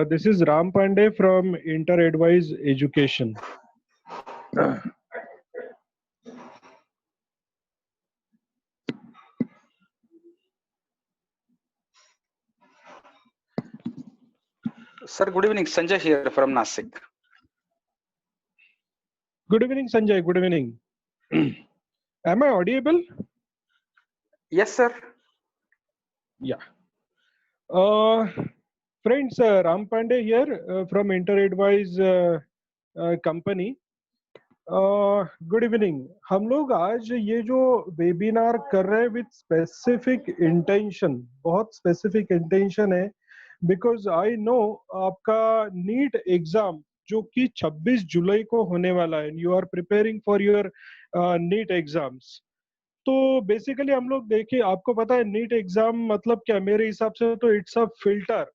This is Ram Pandey from InterAdvise Education. Sir, good evening. Sanjay here from Nasik. Good evening, Sanjay. Good evening. Am I audible? Yes, sir. Yeah. Friends, Ram Pandey here from InterAdvise company. Good evening. हम लोग आज ये जो webinar कर रहे हैं with specific intention, बहुत specific intention है, बिकॉज आई नो आपका नीट एग्जाम जो कि 26 जुलाई को होने वाला है, you are preparing for your NEET exams. तो बेसिकली हम लोग देखिए, आपको पता है नीट एग्जाम मतलब क्या? मेरे हिसाब से तो it's a filter.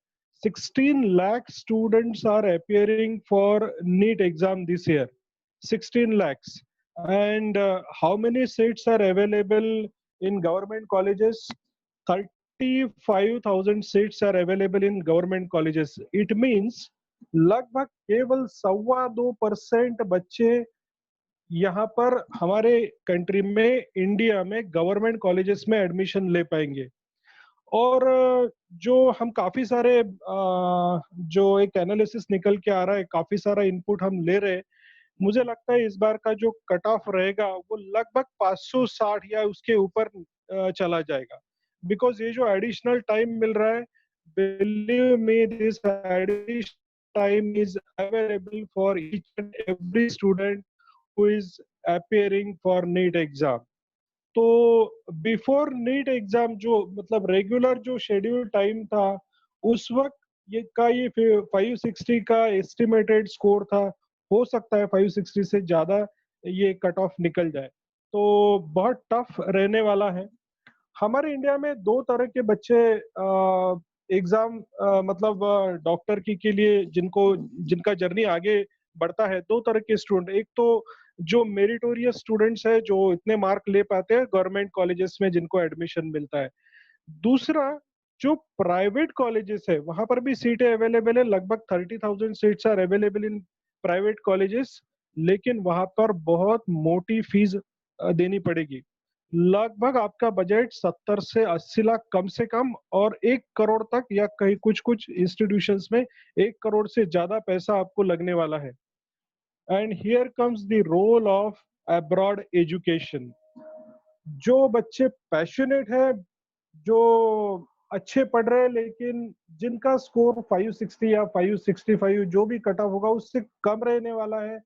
16 lakh students are appearing for NEET exam this year. 16 lakhs. And how many seats are available in government colleges? 35,000 seats are available in government colleges. It means लगभग केवल 2.25% बच्चे यहाँ पर हमारे कंट्री में, India में government colleges में admission ले पाएंगे। और जो हम काफी सारे जो एक एनालिसिस निकल के आ रहा है, काफी सारा इनपुट हम ले रहे हैं, मुझे लगता है इस बार का जो कट ऑफ रहेगा वो लगभग 560 या उसके ऊपर चला जाएगा। बिकॉज ये जो एडिशनल टाइम मिल रहा है, believe me, this additional time is available for each and every student who is appearing for NEET exam. तो बिफोर नीट एग्जाम जो मतलब रेगुलर जो शेड्यूल टाइम था, उस वक्त ये 560 का एस्टिमेटेड स्कोर था। हो सकता है 560 से ज्यादा ये कट ऑफ निकल जाए, तो बहुत टफ रहने वाला है। हमारे इंडिया में दो तरह के बच्चे एग्जाम मतलब डॉक्टर के लिए जिनका जर्नी आगे बढ़ता है, दो तरह के स्टूडेंट। एक तो जो मेरिटोरियस स्टूडेंट्स है, जो इतने मार्क ले पाते हैं गवर्नमेंट कॉलेजेस में, जिनको एडमिशन मिलता है। दूसरा जो प्राइवेट कॉलेजेस है, वहां पर भी सीटें अवेलेबल है। लगभग 30,000 seats are available in private colleges, लेकिन वहां पर बहुत मोटी फीस देनी पड़ेगी। लगभग आपका बजट 70 से 80 लाख कम से कम, और 1 करोड़ तक, या कहीं कुछ इंस्टीट्यूशंस में 1 करोड़ से ज्यादा पैसा आपको लगने वाला है। And here comes the role of abroad education. जो बच्चे पैशनेट है, जो अच्छे पढ़ रहे हैं, लेकिन जिनका स्कोर 560 या 565 जो भी कट ऑफ होगा उससे कम रहने वाला है,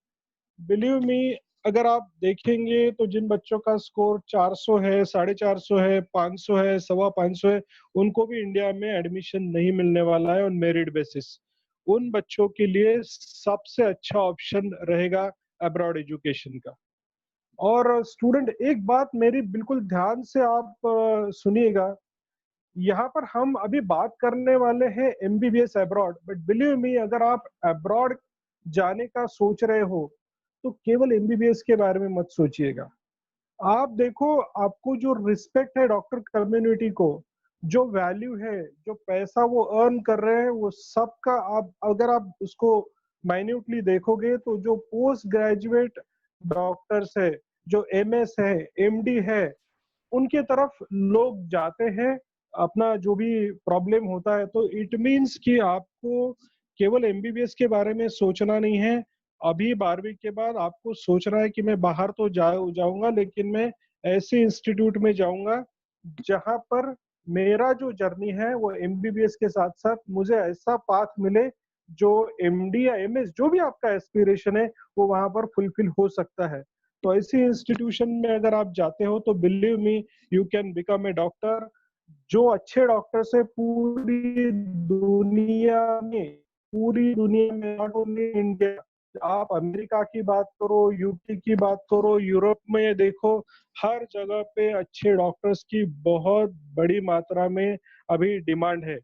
बिलीव मी, अगर आप देखेंगे तो जिन बच्चों का स्कोर 400 है, 450 है, 500 है, 525 है, उनको भी इंडिया में एडमिशन नहीं मिलने वाला है ऑन मेरिट बेसिस। उन बच्चों के लिए सबसे अच्छा ऑप्शन रहेगा अब्रॉड एजुकेशन का। और स्टूडेंट, एक बात मेरी बिल्कुल ध्यान से आप सुनिएगा, यहाँ पर हम अभी बात करने वाले हैं MBBS abroad, but believe me, अगर आप अब्रॉड जाने का सोच रहे हो तो केवल एमबीबीएस के बारे में मत सोचिएगा। आप देखो, आपको जो रिस्पेक्ट है डॉक्टर कम्युनिटी को, जो वैल्यू है, जो पैसा वो अर्न कर रहे हैं, वो सबका आप अगर आप उसको माइन्यूटली देखोगे तो जो पोस्ट ग्रेजुएट डॉक्टर्स है, जो एमएस है, एमडी है, उनके तरफ लोग जाते हैं अपना जो भी प्रॉब्लम होता है। तो इट मीन्स कि आपको केवल एमबीबीएस के बारे में सोचना नहीं है। अभी 12वीं के बाद आपको सोचना है कि मैं बाहर तो जाऊंगा, लेकिन मैं ऐसे इंस्टीट्यूट में जाऊंगा जहां पर मेरा जो जर्नी है वो एमबीबीएस के साथ साथ मुझे ऐसा पाथ मिले जो एमडी या एमएस, जो भी आपका एस्पिरेशन है, वो वहां पर फुलफिल हो सकता है। तो ऐसी इंस्टीट्यूशन में अगर आप जाते हो तो believe me, you can become a doctor. जो अच्छे डॉक्टर्स है पूरी दुनिया में, नॉट ओनली इंडिया, आप अमेरिका की बात करो, यूके की बात करो, यूरोप में देखो, हर जगह पे अच्छे डॉक्टर्स की बहुत बड़ी मात्रा में अभी डिमांड है।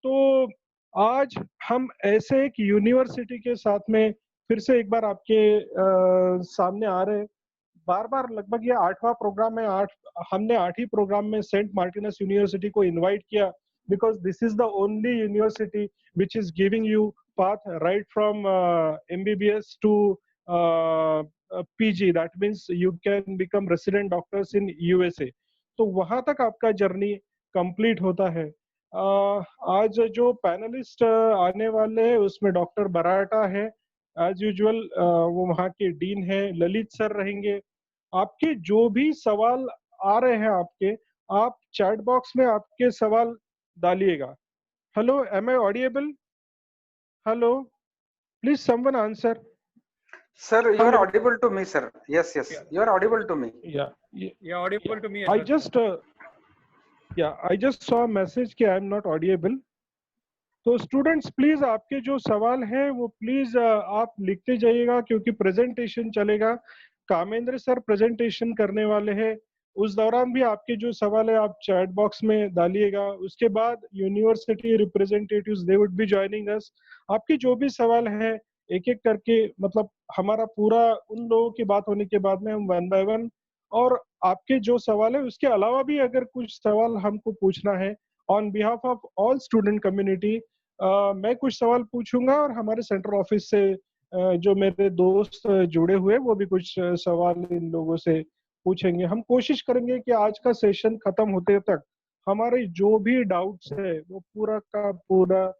तो आज हम ऐसे एक यूनिवर्सिटी के साथ में फिर से एक बार आपके सामने आ रहे हैं। बार बार लगभग ये 8वां प्रोग्राम है। हमने 8 ही प्रोग्राम में सेंट मार्टिनस यूनिवर्सिटी को इनवाइट किया, because this is the only university which is giving you path right from MBBS to PG. That means you can become resident doctors in USA. तो वहां तक आपका journey complete होता है. आज जो पैनलिस्ट आने वाले हैं उसमें डॉक्टर बराटा है, एज यूजुअल वो वहाँ के डीन है, ललित सर रहेंगे. आपके जो भी सवाल आ रहे हैं आपके, आप चैट बॉक्स में आपके सवाल डालिएगा. Hello, am I audible? Hello, please someone answer. Sir, you are Hello. audible to me, sir. Yes, yes, you are audible to me. Yeah, audible to me. I just saw a message कि I am not audible. तो students please आपके जो सवाल हैं वो please आप लिखते जाइएगा, क्योंकि प्रेजेंटेशन चलेगा. कामेंद्र सर प्रेजेंटेशन करने वाले हैं. उस दौरान भी आपके जो सवाल है आप चैट बॉक्स में डालिएगा. उसके बाद university representatives they would be joining us. आपके जो भी सवाल हैं एक एक करके, मतलब हमारा पूरा उन लोगों की बात होने के बाद में हम वन बाय वन, और आपके जो सवाल है उसके अलावा भी अगर कुछ सवाल हमको पूछना है on behalf of all student community, मैं कुछ सवाल पूछूंगा और हमारे सेंट्रल ऑफिस से जो मेरे दोस्त जुड़े हुए वो भी कुछ सवाल इन लोगों से पूछेंगे. हम कोशिश करेंगे कि आज का सेशन खत्म होते तक हमारे जो भी डाउट्स है वो पूरा का पूरा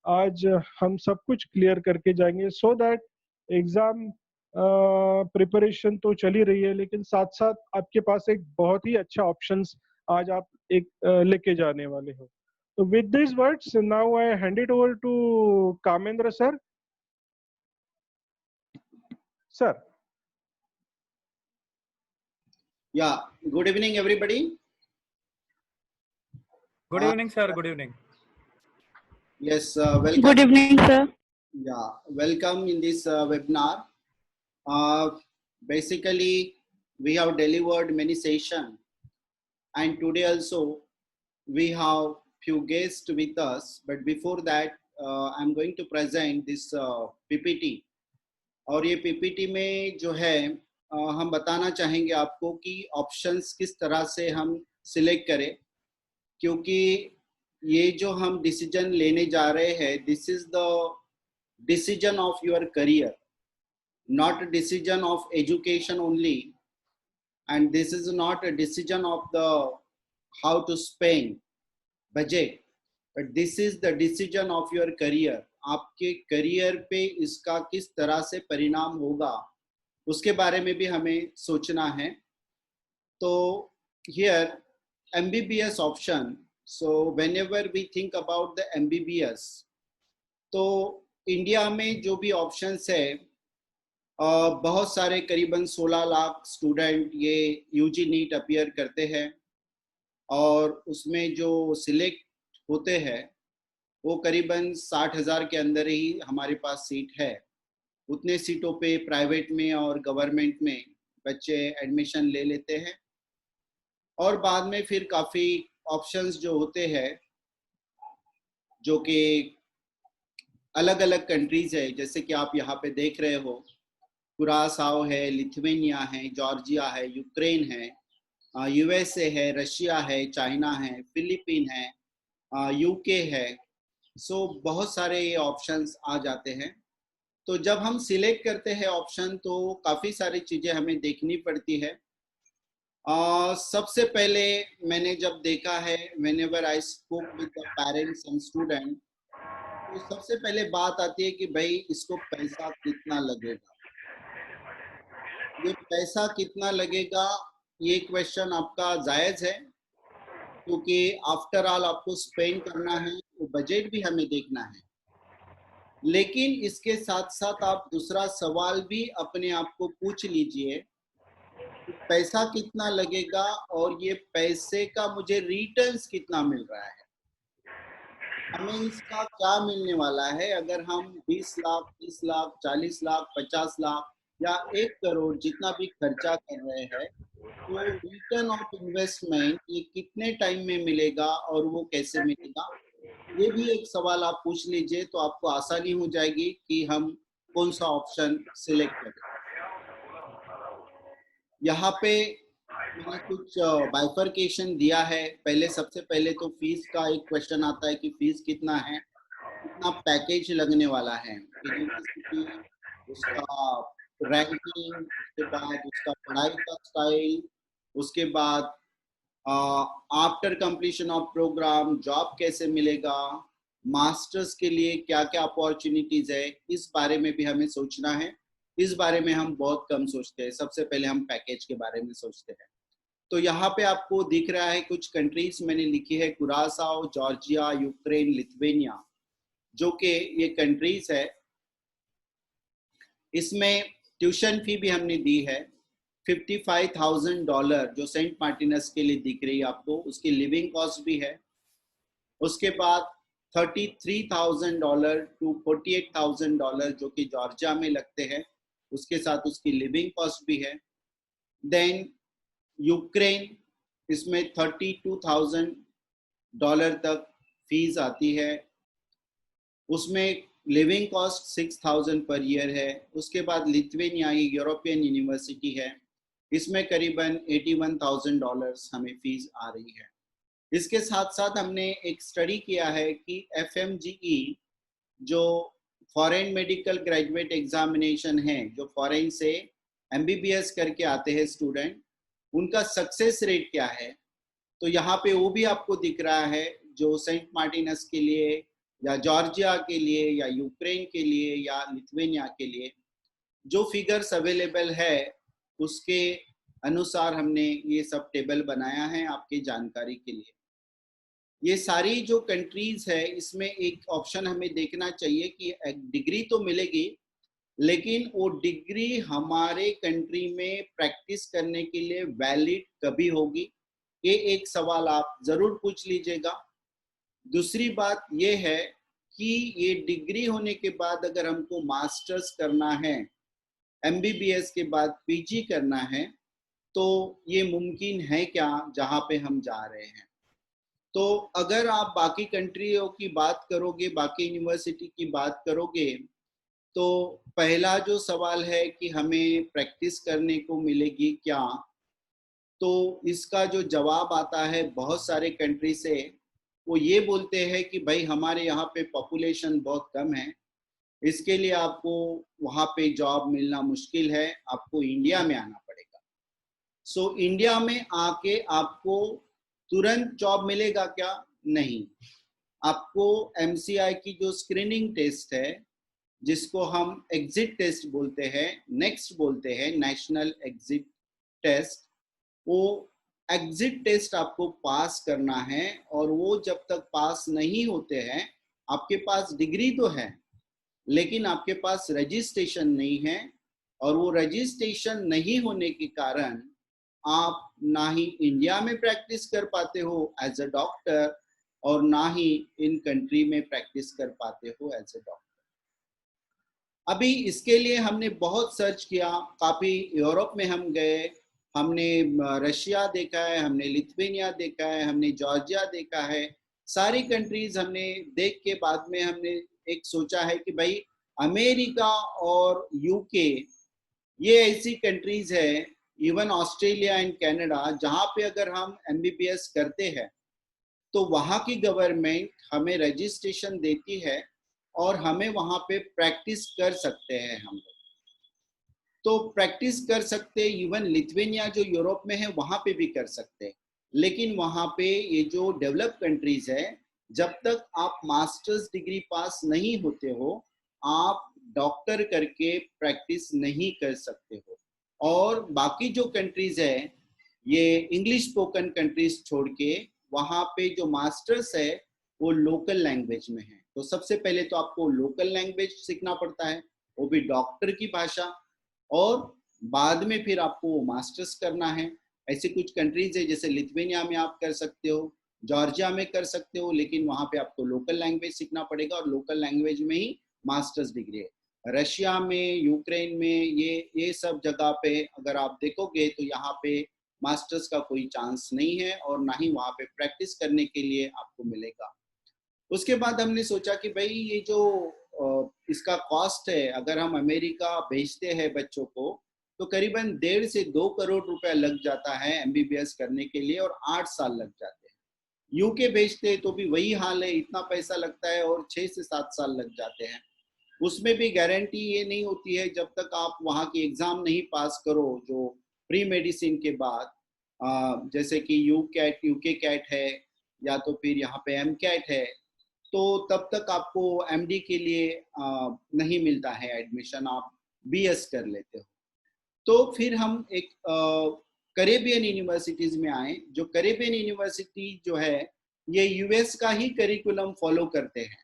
आज हम सब कुछ क्लियर करके जाएंगे, सो दैट एग्जाम प्रिपरेशन तो चल ही रही है, लेकिन साथ साथ आपके पास एक बहुत ही अच्छा ऑप्शंस आज आप एक लेके जाने वाले हो. So with these words, now I hand it over to Kamendra sir. Sir. Yeah, good evening everybody. Good evening sir, good evening. Yes, welcome. Good evening sir. Yeah, welcome in this webinar. Basically we have delivered many sessions, and today also we have few guests with us, but before that I'm going to present this PPT. और ये PPT में जो है हम बताना चाहेंगे आपको कि ऑप्शंस किस तरह से हम सिलेक्ट करें, क्योंकि ये जो हम डिसीजन लेने जा रहे हैं, this is the decision of your career, not a decision of education only, and this is not a decision of the how to spend budget, but this is the decision of your career. आपके career पे इसका किस तरह से परिणाम होगा उसके बारे में भी हमें सोचना है. तो here MBBS option, so whenever we think about the MBBS, तो इंडिया में जो भी ऑप्शंस है बहुत सारे, करीबन 16 लाख स्टूडेंट ये यूजी नीट अपीयर करते हैं, और उसमें जो सिलेक्ट होते हैं वो करीबन 60,000 के अंदर ही हमारे पास सीट है. उतने सीटों पे प्राइवेट में और गवर्नमेंट में बच्चे एडमिशन ले लेते हैं, और बाद में फिर काफ़ी ऑप्शंस जो होते हैं जो कि अलग अलग कंट्रीज़ है, जैसे कि आप यहाँ पे देख रहे हो, कुरासाओ है, लिथुआनिया है, जॉर्जिया है, यूक्रेन है, यूएसए है, रशिया है, चाइना है, फिलीपीन है, यूके है. सो बहुत सारे ये ऑप्शंस आ जाते हैं. तो जब हम सिलेक्ट करते हैं ऑप्शन तो काफ़ी सारी चीज़ें हमें देखनी पड़ती है. सबसे पहले मैंने जब देखा है, whenever I spoke with the parents and student, तो सबसे पहले बात आती है कि भाई इसको पैसा कितना लगेगा. ये पैसा कितना लगेगा ये क्वेश्चन आपका जायज़ है, क्योंकि आफ्टर ऑल आपको स्पेंड करना है, तो बजट भी हमें देखना है. लेकिन इसके साथ साथ आप दूसरा सवाल भी अपने आप को पूछ लीजिए, पैसा कितना लगेगा और ये पैसे का मुझे रिटर्न्स कितना मिल रहा है, हमें इसका क्या मिलने वाला है. अगर हम 20 लाख, 30 लाख, 40 लाख, 50 लाख या 1 करोड़ जितना भी खर्चा कर रहे हैं, तो रिटर्न ऑफ इन्वेस्टमेंट ये कितने टाइम में मिलेगा और वो कैसे मिलेगा, ये भी एक सवाल आप पूछ लीजिए, तो आपको आसानी हो जाएगी कि हम कौन सा ऑप्शन सिलेक्ट करें. यहाँ पे मैंने कुछ बाइफरकेशन दिया है। पहले सबसे पहले तो फीस का एक क्वेश्चन आता है कि फीस कितना है, कितना पैकेज लगने वाला है, यूनिवर्सिटी, उसका रैंकिंग, उसके बाद उसका पढ़ाई का स्टाइल, उसके बाद after completion of programme job कैसे मिलेगा, मास्टर्स के लिए क्या क्या अपॉर्चुनिटीज है, इस बारे में भी हमें सोचना है। इस बारे में हम बहुत कम सोचते हैं। सबसे पहले हम पैकेज के बारे में सोचते हैं। तो यहाँ पे आपको दिख रहा है कुछ कंट्रीज मैंने लिखी है, कुरासाओ, जॉर्जिया, यूक्रेन, लिथुआनिया, जो कि ये कंट्रीज है। इसमें ट्यूशन फी भी हमने दी है $55,000 जो सेंट मार्टिनस के लिए दिख रही है आपको, उसकी लिविंग कॉस्ट भी है। उसके बाद $33,000 टू $48,000 जो कि जॉर्जिया में लगते हैं, उसके साथ उसकी लिविंग कॉस्ट भी है। देन यूक्रेन, इसमें $32,000 तक फीस आती है, उसमें लिविंग कॉस्ट 6,000 पर ईयर है। उसके बाद लिथुआनिया, ये यूरोपियन यूनिवर्सिटी है, इसमें करीबन $81,000 हमें फीस आ रही है। इसके साथ साथ हमने एक स्टडी किया है कि FMGE जो फॉरेन मेडिकल ग्रेजुएट एग्जामिनेशन है, जो फॉरेन से MBBS करके आते हैं स्टूडेंट, उनका सक्सेस रेट क्या है। तो यहाँ पे वो भी आपको दिख रहा है, जो सेंट मार्टिनस के लिए या जॉर्जिया के लिए या यूक्रेन के लिए या लिथुआनिया के लिए जो फिगर्स अवेलेबल है, उसके अनुसार हमने ये सब टेबल बनाया है आपकी जानकारी के लिए। ये सारी जो कंट्रीज है, इसमें एक ऑप्शन हमें देखना चाहिए कि डिग्री तो मिलेगी, लेकिन वो डिग्री हमारे कंट्री में प्रैक्टिस करने के लिए वैलिड कभी होगी, ये एक सवाल आप जरूर पूछ लीजिएगा। दूसरी बात ये है कि ये डिग्री होने के बाद अगर हमको मास्टर्स करना है, MBBS के बाद PG करना है, तो ये मुमकिन है क्या जहाँ पे हम जा रहे हैं। तो अगर आप बाकी कंट्रियों की बात करोगे, बाकी यूनिवर्सिटी की बात करोगे, तो पहला जो सवाल है कि हमें प्रैक्टिस करने को मिलेगी क्या, तो इसका जो जवाब आता है बहुत सारे कंट्री से, वो ये बोलते हैं कि भाई हमारे यहाँ पे पॉपुलेशन बहुत कम है, इसके लिए आपको वहाँ पे जॉब मिलना मुश्किल है, आपको इंडिया में आना पड़ेगा। सो इंडिया में आके आपको तुरंत जॉब मिलेगा क्या? नहीं। आपको MCI की जो स्क्रीनिंग टेस्ट है, जिसको हम एग्जिट टेस्ट बोलते हैं, नेक्स्ट बोलते हैं, नेशनल एग्जिट टेस्ट, वो एग्जिट टेस्ट आपको पास करना है। और वो जब तक पास नहीं होते हैं, आपके पास डिग्री तो है लेकिन आपके पास रजिस्ट्रेशन नहीं है, और वो रजिस्ट्रेशन नहीं होने के कारण आप ना ही इंडिया में प्रैक्टिस कर पाते हो एज अ डॉक्टर, और ना ही इन कंट्री में प्रैक्टिस कर पाते हो एज अ डॉक्टर। अभी इसके लिए हमने बहुत सर्च किया, काफी यूरोप में हम गए, हमने रशिया देखा है, हमने लिथुआनिया देखा है, हमने जॉर्जिया देखा है, सारी कंट्रीज हमने देख के बाद में हमने एक सोचा है कि भाई अमेरिका और UK, ये ऐसी कंट्रीज है, इवन ऑस्ट्रेलिया एंड कनाडा, जहाँ पे अगर हम MBBS करते हैं तो वहाँ की गवर्नमेंट हमें रजिस्ट्रेशन देती है और हमें वहाँ पे प्रैक्टिस कर सकते हैं हम लोग। तो प्रैक्टिस कर सकते, इवन लिथुआनिया जो यूरोप में है वहाँ पे भी कर सकते। लेकिन वहाँ पे ये जो डेवलप कंट्रीज है, जब तक आप मास्टर्स डिग्री पास नहीं होते हो, आप डॉक्टर करके प्रैक्टिस नहीं कर सकते हो। और बाकी जो कंट्रीज है, ये इंग्लिश स्पोकन कंट्रीज छोड़ के, वहाँ पे जो मास्टर्स है वो लोकल लैंग्वेज में है। तो सबसे पहले तो आपको लोकल लैंग्वेज सीखना पड़ता है, वो भी डॉक्टर की भाषा, और बाद में फिर आपको मास्टर्स करना है। ऐसे कुछ कंट्रीज है, जैसे लिथुआनिया में आप कर सकते हो, जॉर्जिया में कर सकते हो, लेकिन वहाँ पे आपको लोकल लैंग्वेज सीखना पड़ेगा और लोकल लैंग्वेज में ही मास्टर्स डिग्री है। रशिया में, यूक्रेन में, ये सब जगह पे अगर आप देखोगे तो यहाँ पे मास्टर्स का कोई चांस नहीं है, और ना ही वहाँ पे प्रैक्टिस करने के लिए आपको मिलेगा। उसके बाद हमने सोचा कि भाई ये जो इसका कॉस्ट है, अगर हम अमेरिका भेजते हैं बच्चों को, तो करीबन 1.5 से 2 करोड़ रुपया लग जाता है एमबीबीएस करने के लिए और 8 साल लग जाते हैं। यूके भेजते तो भी वही हाल है, इतना पैसा लगता है और 6 से 7 साल लग जाते हैं। उसमें भी गारंटी ये नहीं होती है जब तक आप वहाँ की एग्जाम नहीं पास करो, जो प्री मेडिसिन के बाद, जैसे कि यूके कैट है या तो फिर यहाँ पे एम कैट है, तो तब तक आपको एमडी के लिए नहीं मिलता है एडमिशन, आप बीएस कर लेते हो। तो फिर हम एक करेबियन यूनिवर्सिटीज में आए। जो करेबियन यूनिवर्सिटी जो है ये यूएस का ही करिकुलम फॉलो करते हैं,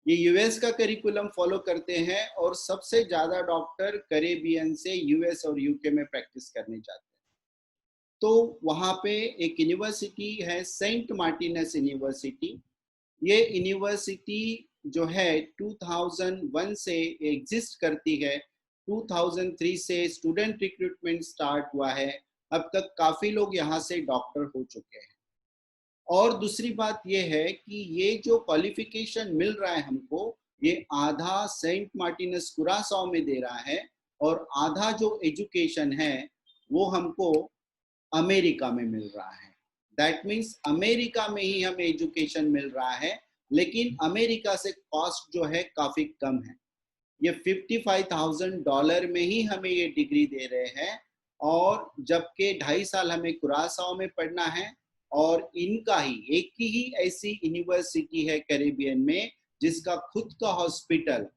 ये यूएस का करिकुलम फॉलो करते हैं और सबसे ज्यादा डॉक्टर करेबियन से यूएस और यूके में प्रैक्टिस करने जाते हैं। तो वहाँ पे एक यूनिवर्सिटी है सेंट मार्टिनस यूनिवर्सिटी। ये यूनिवर्सिटी जो है 2001 से एग्जिस्ट करती है, 2003 से स्टूडेंट रिक्रूटमेंट स्टार्ट हुआ है, अब तक काफी लोग यहाँ से डॉक्टर हो चुके हैं। और दूसरी बात ये है कि ये जो क्वालिफिकेशन मिल रहा है हमको, ये आधा सेंट मार्टिनस कुरासाओ में दे रहा है और आधा जो एजुकेशन है वो हमको अमेरिका में मिल रहा है। दैट मीन्स अमेरिका में ही हमें एजुकेशन मिल रहा है, लेकिन अमेरिका से कॉस्ट जो है काफी कम है। ये $55,000 में ही हमें ये डिग्री दे रहे हैं, और जबकि 2.5 साल हमें कुरासाओ में पढ़ना है। और इनका ही एक ही ऐसी यूनिवर्सिटी है कैरेबियन में जिसका खुद का हॉस्पिटल,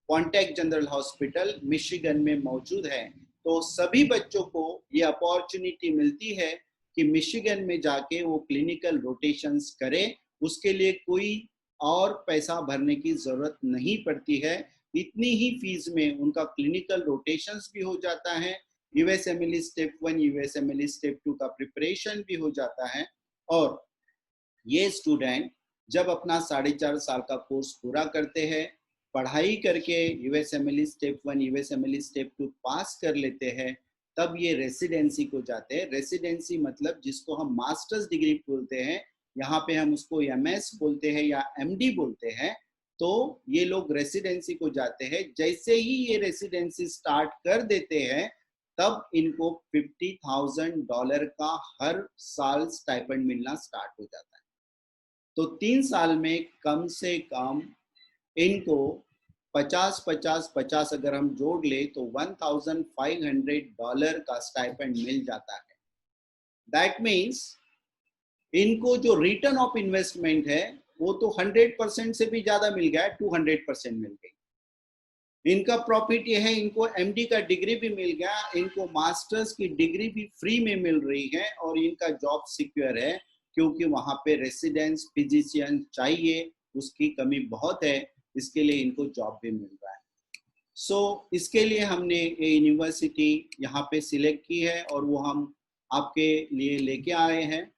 पॉन्टियाक जनरल हॉस्पिटल मिशिगन में मौजूद है। तो सभी बच्चों को ये अपॉर्चुनिटी मिलती है कि मिशिगन में जाके वो क्लिनिकल रोटेशंस करें, उसके लिए कोई और पैसा भरने की जरूरत नहीं पड़ती है। इतनी ही फीस में उनका क्लिनिकल रोटेशंस भी हो जाता है, यूएसएमएलई स्टेप 1, यूएसएमएलई स्टेप 2 का प्रिपरेशन भी हो जाता है। और ये स्टूडेंट जब अपना 4.5 साल का कोर्स पूरा करते हैं, पढ़ाई करके यूएसएमएलई स्टेप 1, यूएसएमएलई स्टेप 2 पास कर लेते हैं, तब ये रेसिडेंसी को जाते हैं। रेसिडेंसी मतलब जिसको हम मास्टर्स डिग्री बोलते हैं, यहाँ पे हम उसको एमएस बोलते हैं या एमडी बोलते हैं। तो ये लोग रेसिडेंसी को जाते हैं। जैसे ही ये रेसिडेंसी स्टार्ट कर देते हैं, तब इनको $50,000 का हर साल स्टाइपेंड मिलना स्टार्ट हो जाता है। तो 3 साल में कम से कम इनको 50 अगर हम जोड़ ले तो $1,500 का स्टाइपेंड मिल जाता है। दैट मीन्स इनको जो रिटर्न ऑफ इन्वेस्टमेंट है वो तो 100% से भी ज्यादा मिल गया, 200% मिल गई। इनका प्रॉफिट ये है, इनको एमडी का डिग्री भी मिल गया, इनको मास्टर्स की डिग्री भी फ्री में मिल रही है, और इनका जॉब सिक्योर है क्योंकि वहां पे रेसिडेंस फिजिशियन चाहिए, उसकी कमी बहुत है, इसके लिए इनको जॉब भी मिल रहा है। सो इसके लिए हमने ये यूनिवर्सिटी यहाँ पे सिलेक्ट की है और वो हम आपके लिए लेके आए हैं।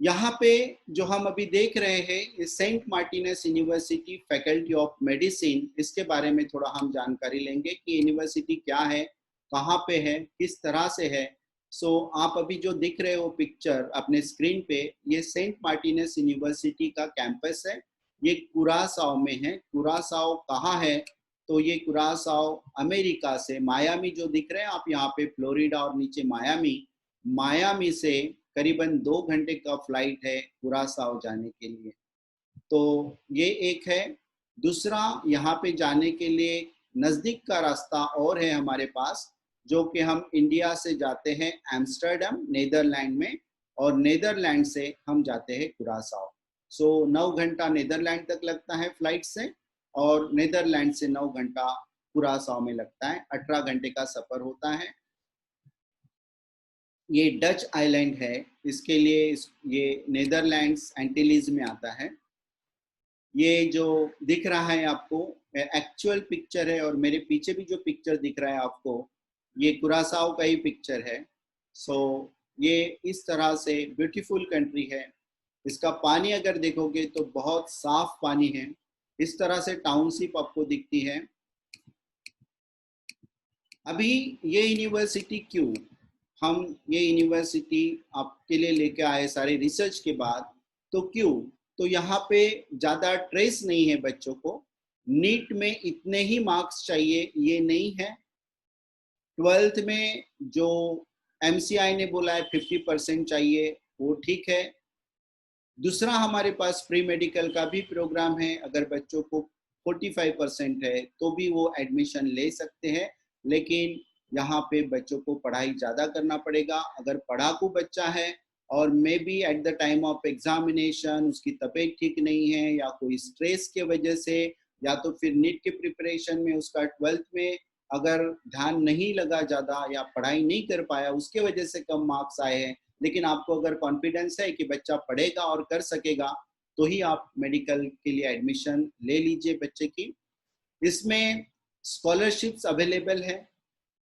यहाँ पे जो हम अभी देख रहे हैं Saint Martinus University faculty of medicine, इसके बारे में थोड़ा हम जानकारी लेंगे कि यूनिवर्सिटी क्या है, कहाँ पे है, किस तरह से है। सो आप अभी जो दिख रहे हो पिक्चर अपने स्क्रीन पे, ये सेंट मार्टिनस यूनिवर्सिटी का कैंपस है। ये कुरासाओ में है। कुरासाओ कहाँ है? तो ये कुरासाओ अमेरिका से, मायामी जो दिख रहे हैं आप यहाँ पे, फ्लोरिडा और नीचे मायामी से करीबन 2 घंटे का फ्लाइट है कुरासाओ जाने के लिए। तो ये एक है। दूसरा, यहाँ पे जाने के लिए नजदीक का रास्ता और है हमारे पास, जो कि हम इंडिया से जाते हैं एम्स्टर्डम नीदरलैंड में, और नीदरलैंड से हम जाते हैं कुरासाओ। सो 9 घंटा नीदरलैंड तक लगता है फ्लाइट से, और नीदरलैंड से 9 घंटा कुरासाओ में लगता है। 18 घंटे का सफर होता है। ये डच आइलैंड है, इसके लिए ये नीदरलैंड्स एंटिलीज में आता है। ये जो दिख रहा है आपको एक्चुअल पिक्चर है, और मेरे पीछे भी जो पिक्चर दिख रहा है आपको, ये कुरासाओ का ही पिक्चर है। सो ये इस तरह से ब्यूटीफुल कंट्री है। इसका पानी अगर देखोगे तो बहुत साफ पानी है। इस तरह से टाउनशिप आपको दिखती है। अभी ये यूनिवर्सिटी क्यों, हम ये यूनिवर्सिटी आपके लिए लेके आए सारे रिसर्च के बाद, तो क्यों? तो यहाँ पे ज़्यादा ट्रेस नहीं है बच्चों को। नीट में इतने ही मार्क्स चाहिए ये नहीं है, 12th में जो MCI ने बोला है 50% चाहिए, वो ठीक है। दूसरा हमारे पास प्री मेडिकल का भी प्रोग्राम है, अगर बच्चों को 45% है तो भी वो एडमिशन ले सकते हैं, लेकिन यहाँ पे बच्चों को पढ़ाई ज़्यादा करना पड़ेगा। अगर पढ़ाकू बच्चा है और may be at the time of examination उसकी तबीयत ठीक नहीं है या कोई स्ट्रेस के वजह से, या तो फिर नीट के प्रिपरेशन में उसका 12th में अगर ध्यान नहीं लगा ज़्यादा या पढ़ाई नहीं कर पाया, उसके वजह से कम मार्क्स आए हैं, लेकिन आपको अगर कॉन्फिडेंस है कि बच्चा पढ़ेगा और कर सकेगा, तो ही आप मेडिकल के लिए एडमिशन ले लीजिए बच्चे की। इसमें स्कॉलरशिप्स अवेलेबल है।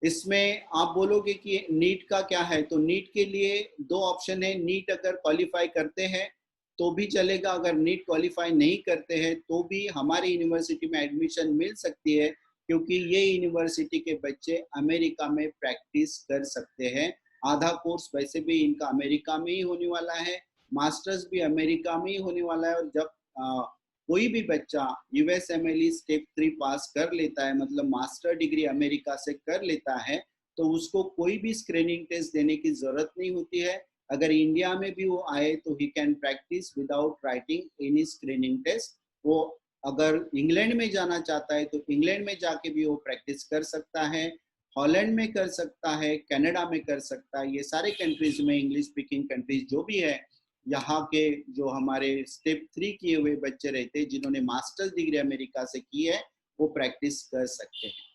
इसमें आप बोलोगे कि नीट का क्या है, तो नीट के लिए दो ऑप्शन है। नीट अगर क्वालिफाई करते हैं तो भी चलेगा, अगर नीट क्वालिफाई नहीं करते हैं तो भी हमारी यूनिवर्सिटी में एडमिशन मिल सकती है, क्योंकि ये यूनिवर्सिटी के बच्चे अमेरिका में प्रैक्टिस कर सकते हैं। आधा कोर्स वैसे भी इनका अमेरिका में ही होने वाला है, मास्टर्स भी अमेरिका में ही होने वाला है। और जब कोई भी बच्चा USMLE स्टेप 3 पास कर लेता है, मतलब मास्टर डिग्री अमेरिका से कर लेता है, तो उसको कोई भी स्क्रीनिंग टेस्ट देने की जरूरत नहीं होती है। अगर इंडिया में भी वो आए तो he can practise without writing any screening test. वो अगर इंग्लैंड में जाना चाहता है तो इंग्लैंड में जाके भी वो प्रैक्टिस कर सकता है, हॉलैंड में कर सकता है, कनाडा में कर सकता है। ये सारे कंट्रीज में, इंग्लिश स्पीकिंग कंट्रीज जो भी है, यहाँ के जो हमारे स्टेप 3 किए हुए बच्चे रहते हैं जिन्होंने मास्टर्स डिग्री अमेरिका से की है, वो प्रैक्टिस कर सकते हैं।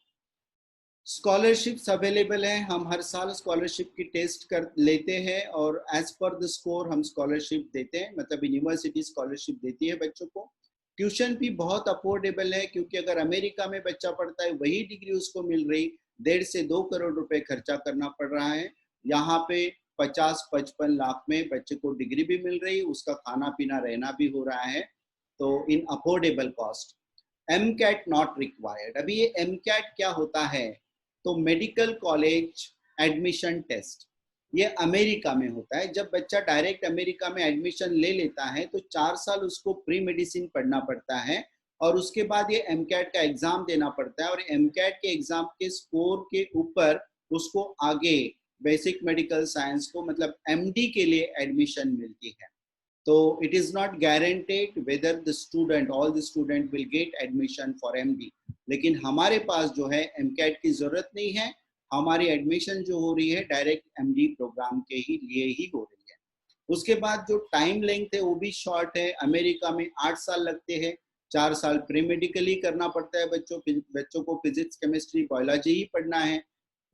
स्कॉलरशिप्स अवेलेबल है। हम हर साल स्कॉलरशिप की टेस्ट कर लेते हैं और एज पर द स्कोर हम स्कॉलरशिप देते हैं, मतलब यूनिवर्सिटी स्कॉलरशिप देती है बच्चों को। ट्यूशन भी बहुत अफोर्डेबल है, क्योंकि अगर अमेरिका में बच्चा पढ़ता है वही डिग्री उसको मिल रही, 1.5 से 2 करोड़ रुपए खर्चा करना पड़ रहा है। यहाँ पे 50-55 लाख में बच्चे को डिग्री भी मिल रही, उसका खाना पीना रहना भी हो रहा है, तो in affordable cost. MCAT not required. अभी ये MCAT क्या होता है, तो मेडिकल कॉलेज एडमिशन टेस्ट, ये अमेरिका में होता है। जब बच्चा डायरेक्ट अमेरिका में एडमिशन ले लेता है तो 4 साल उसको प्री मेडिसिन पढ़ना पड़ता है और उसके बाद ये MCAT का एग्जाम देना पड़ता है, और MCAT के एग्जाम के स्कोर के ऊपर उसको आगे बेसिक मेडिकल साइंस को, मतलब MD के लिए एडमिशन मिलती है। तो it is not guaranteed whether the student, all the student will get admission for MD, लेकिन हमारे पास जो है MCAT की जरूरत नहीं है। हमारी एडमिशन जो हो रही है डायरेक्ट MD प्रोग्राम के ही लिए ही हो रही है। उसके बाद जो टाइम लेंथ है वो भी शॉर्ट है। अमेरिका में 8 साल लगते हैं, 4 साल प्री मेडिकल ही करना पड़ता है बच्चों को फिजिक्स केमिस्ट्री बायोलॉजी ही पढ़ना है।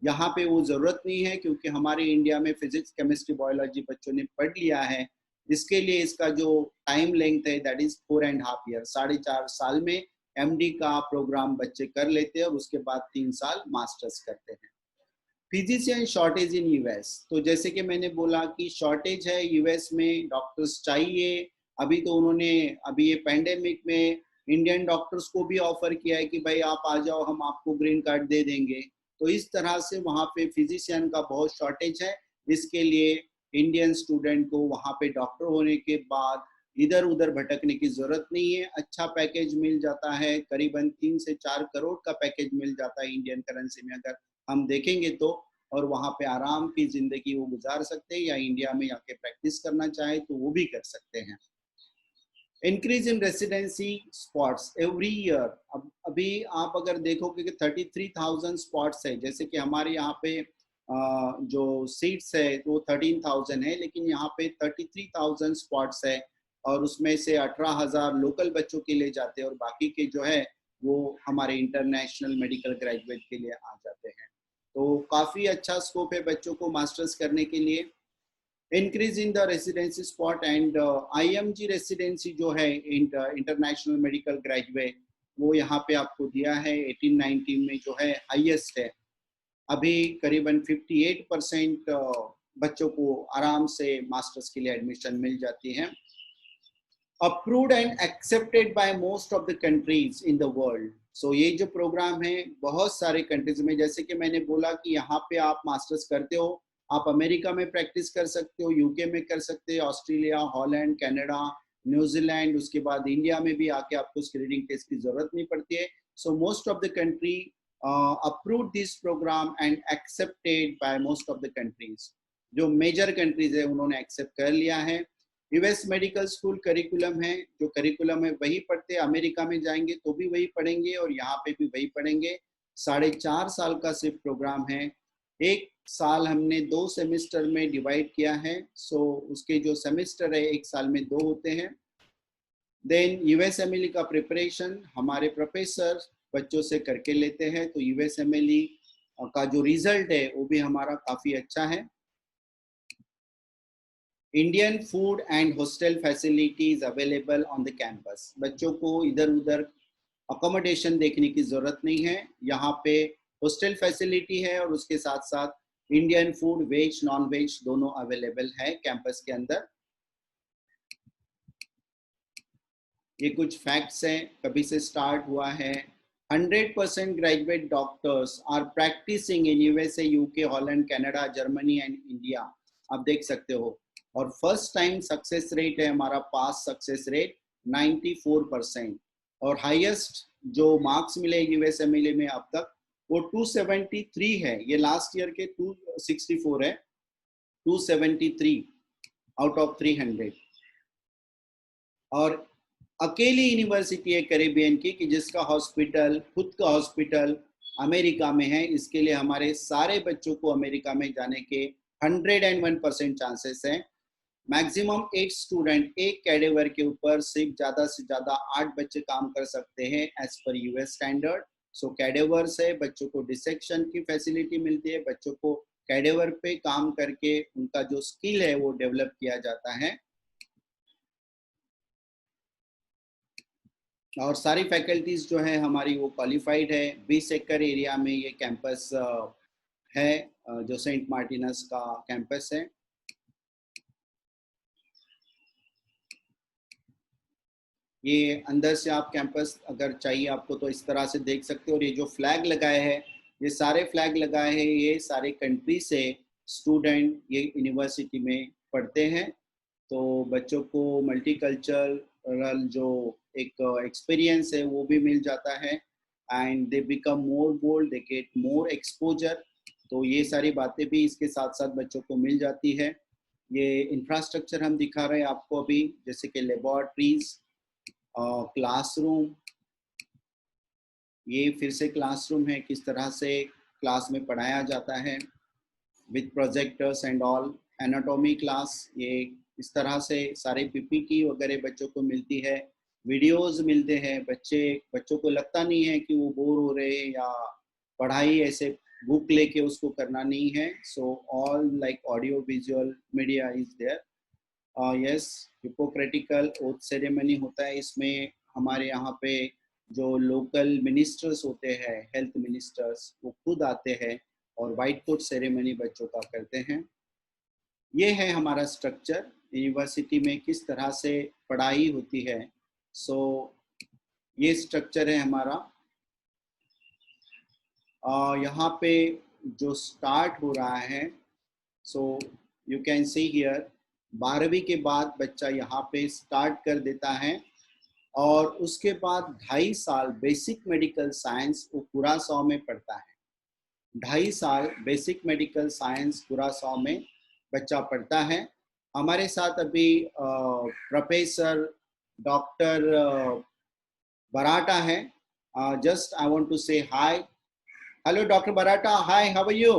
यहाँ पे वो जरूरत नहीं है, क्योंकि हमारे इंडिया में फिजिक्स केमिस्ट्री बायोलॉजी बच्चों ने पढ़ लिया है। इसके लिए इसका जो टाइम लेंथ है दैट इज 4.5 ईयर, 4.5 साल में MD का प्रोग्राम बच्चे कर लेते हैं और उसके बाद 3 साल मास्टर्स करते हैं। फिजिशियन शॉर्टेज इन US, तो जैसे कि मैंने बोला कि शॉर्टेज है US में, डॉक्टर्स चाहिए। अभी तो उन्होंने अभी ये पैंडेमिक में इंडियन डॉक्टर्स को भी ऑफर किया है कि भाई आप आ जाओ, हम आपको ग्रीन कार्ड दे देंगे। तो इस तरह से वहाँ पे फिजिशियन का बहुत शॉर्टेज है। इसके लिए इंडियन स्टूडेंट को वहाँ पे डॉक्टर होने के बाद इधर उधर भटकने की जरूरत नहीं है। अच्छा पैकेज मिल जाता है, करीबन 3 से 4 करोड़ का पैकेज मिल जाता है इंडियन करेंसी में अगर हम देखेंगे तो, और वहाँ पे आराम की जिंदगी वो गुजार सकते हैं, या इंडिया में आके प्रैक्टिस करना चाहे तो वो भी कर सकते हैं। Increase in residency spots every year. अभी आप अगर देखोगे कि 33,000 स्पॉट्स है, जैसे कि हमारे यहाँ पे जो सीट्स है वो 13,000 है, लेकिन यहाँ पे 33,000 स्पॉट्स है, और उसमें से 18,000 लोकल बच्चों के लिए जाते हैं और बाकी के जो है वो हमारे इंटरनेशनल मेडिकल ग्रेजुएट के लिए आ जाते हैं। तो काफ़ी अच्छा स्कोप है बच्चों को मास्टर्स करने के लिए। Increase in the residency spot and IMG residency जो है इंटरनेशनल मेडिकल ग्रेजुएट, वो यहाँ पे आपको दिया है 18-19 में जो है हाईएस्ट है। अभी करीबन 58% बच्चों को आराम से मास्टर्स के लिए एडमिशन मिल जाती है। Approved and accepted by most of the countries in the world. So ये जो प्रोग्राम है बहुत सारे कंट्रीज में, जैसे कि मैंने बोला कि यहाँ पे आप मास्टर्स करते हो, आप अमेरिका में प्रैक्टिस कर सकते हो, UK में कर सकते हो, ऑस्ट्रेलिया, हॉलैंड, कनाडा, न्यूजीलैंड, उसके बाद इंडिया में भी आके आपको स्क्रीनिंग टेस्ट की जरूरत नहीं पड़ती है। So most of the country approved this program and accepted by most of the countries. जो मेजर कंट्रीज है उन्होंने एक्सेप्ट कर लिया है। यूएस मेडिकल स्कूल करिकुलम है, जो करिकुलम है वही पढ़ते हैं, अमेरिका में जाएंगे तो भी वही पढ़ेंगे और यहाँ पे भी वही पढ़ेंगे। 4.5 साल का सिर्फ प्रोग्राम है। एक साल हमने 2 सेमेस्टर में डिवाइड किया है, सो उसके जो सेमेस्टर है एक साल में 2 होते हैं। देन यूएसएमएलई का प्रिपरेशन हमारे प्रोफेसर बच्चों से करके लेते हैं, तो यूएसएमएलई का जो रिजल्ट है वो भी हमारा काफ़ी अच्छा है। Indian food and hostel facilities available on the campus. बच्चों को इधर उधर अकोमोडेशन देखने की जरूरत नहीं है, यहाँ पे हॉस्टल फैसिलिटी है और उसके साथ साथ Indian food veg non veg दोनों अवेलेबल है कैंपस के अंदर। ये कुछ फैक्ट्स हैं, कभी से स्टार्ट हुआ है। 100% graduate doctors are practising in USA, UK, Holland, Canada, Germany and India. आप देख सकते हो। और फर्स्ट टाइम सक्सेस रेट है हमारा, पास सक्सेस रेट 94%। और हाईएस्ट जो मार्क्स मिले यूएसएमएलई में अब तक वो 273 है। ये लास्ट ईयर के 264 है, 273 आउट ऑफ 300। और अकेली यूनिवर्सिटी है कैरेबियन की कि जिसका हॉस्पिटल, खुद का हॉस्पिटल अमेरिका में है। इसके लिए हमारे सारे बच्चों को अमेरिका में जाने के 101% चांसेस हैं। मैक्सिमम 8 स्टूडेंट एक कैडेवर के ऊपर सिर्फ ज़्यादा से ज़्यादा 8 बच्चे काम कर सकते हैं एज पर यूएस स्टैंडर्ड। सो कैडेवर से बच्चों को डिसेक्शन की फैसिलिटी मिलती है, बच्चों को कैडेवर पे काम करके उनका जो स्किल है वो डेवलप किया जाता है। और सारी फैकल्टीज जो है हमारी वो क्वालिफाइड है। 20 एकड़ एरिया में ये कैंपस है, जो सेंट मार्टिनस का कैंपस है। ये अंदर से आप कैंपस अगर चाहिए आपको तो इस तरह से देख सकते हो। और ये जो फ्लैग लगाए हैं, ये सारे फ्लैग लगाए हैं, ये सारे कंट्री से स्टूडेंट ये यूनिवर्सिटी में पढ़ते हैं। तो बच्चों को मल्टीकल्चरल जो एक एक्सपीरियंस है वो भी मिल जाता है and they become more bold, they get more exposure. तो ये सारी बातें भी इसके साथ साथ बच्चों को मिल जाती है। ये इंफ्रास्ट्रक्चर हम दिखा रहे हैं आपको अभी, जैसे कि लेबोरेटरीज, क्लासरूम। ये फिर से क्लासरूम है, किस तरह से क्लास में पढ़ाया जाता है with projectors and all. Anatomy class, ये इस तरह से सारे पीपीटी वगैरह बच्चों को मिलती है, वीडियोस मिलते हैं। बच्चों को लगता नहीं है कि वो बोर हो रहे हैं या पढ़ाई ऐसे बुक लेके उसको करना नहीं है। So all like audio visual media is there. Yes, hippocratical oath ceremony होता है इसमें। हमारे यहाँ पे जो लोकल मिनिस्टर्स होते हैं, हेल्थ मिनिस्टर्स, वो खुद आते हैं और वाइट कोट सेरेमनी बच्चों का करते हैं। ये है हमारा स्ट्रक्चर, यूनिवर्सिटी में किस तरह से पढ़ाई होती है। सो ये स्ट्रक्चर है हमारा। यहाँ पे जो स्टार्ट हो रहा है, so you can see here, 12वीं के बाद बच्चा यहाँ पे स्टार्ट कर देता है और उसके बाद 2.5 साल बेसिक मेडिकल साइंस वो कुरासाओ में पढ़ता है। 2.5 साल बेसिक मेडिकल साइंस कुरासाओ में बच्चा पढ़ता है। हमारे साथ अभी प्रोफेसर डॉक्टर बराटा है। Just I want to say hi. Hello doctor Barata, hi, how are you?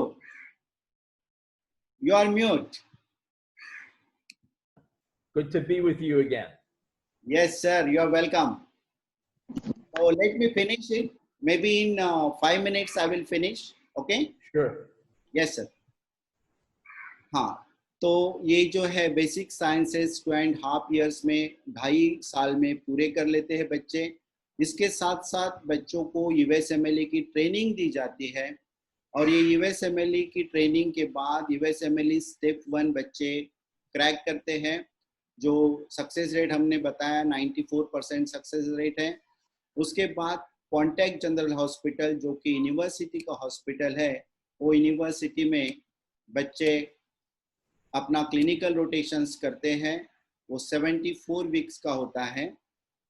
You are mute. Good to be with you again. Yes, sir. You are welcome. So let me finish it. Maybe in 5 minutes I will finish. Okay? Sure. Yes, sir. हाँ, तो ये जो है basic sciences 2.5 years में, 2.5 साल में पूरे कर लेते हैं बच्चे। इसके साथ साथ बच्चों को यूएसएमएलई की ट्रेनिंग दी जाती है और ये यूएसएमएलई की ट्रेनिंग के बाद यूएसएमएलई स्टेप 1 बच्चे क्रैक करते हैं। जो सक्सेस रेट हमने बताया 94% सक्सेस रेट है। उसके बाद कॉन्टैक्ट जनरल हॉस्पिटल, जो कि यूनिवर्सिटी का हॉस्पिटल है, वो यूनिवर्सिटी में बच्चे अपना क्लिनिकल रोटेशंस करते हैं। वो 74 वीक्स का होता है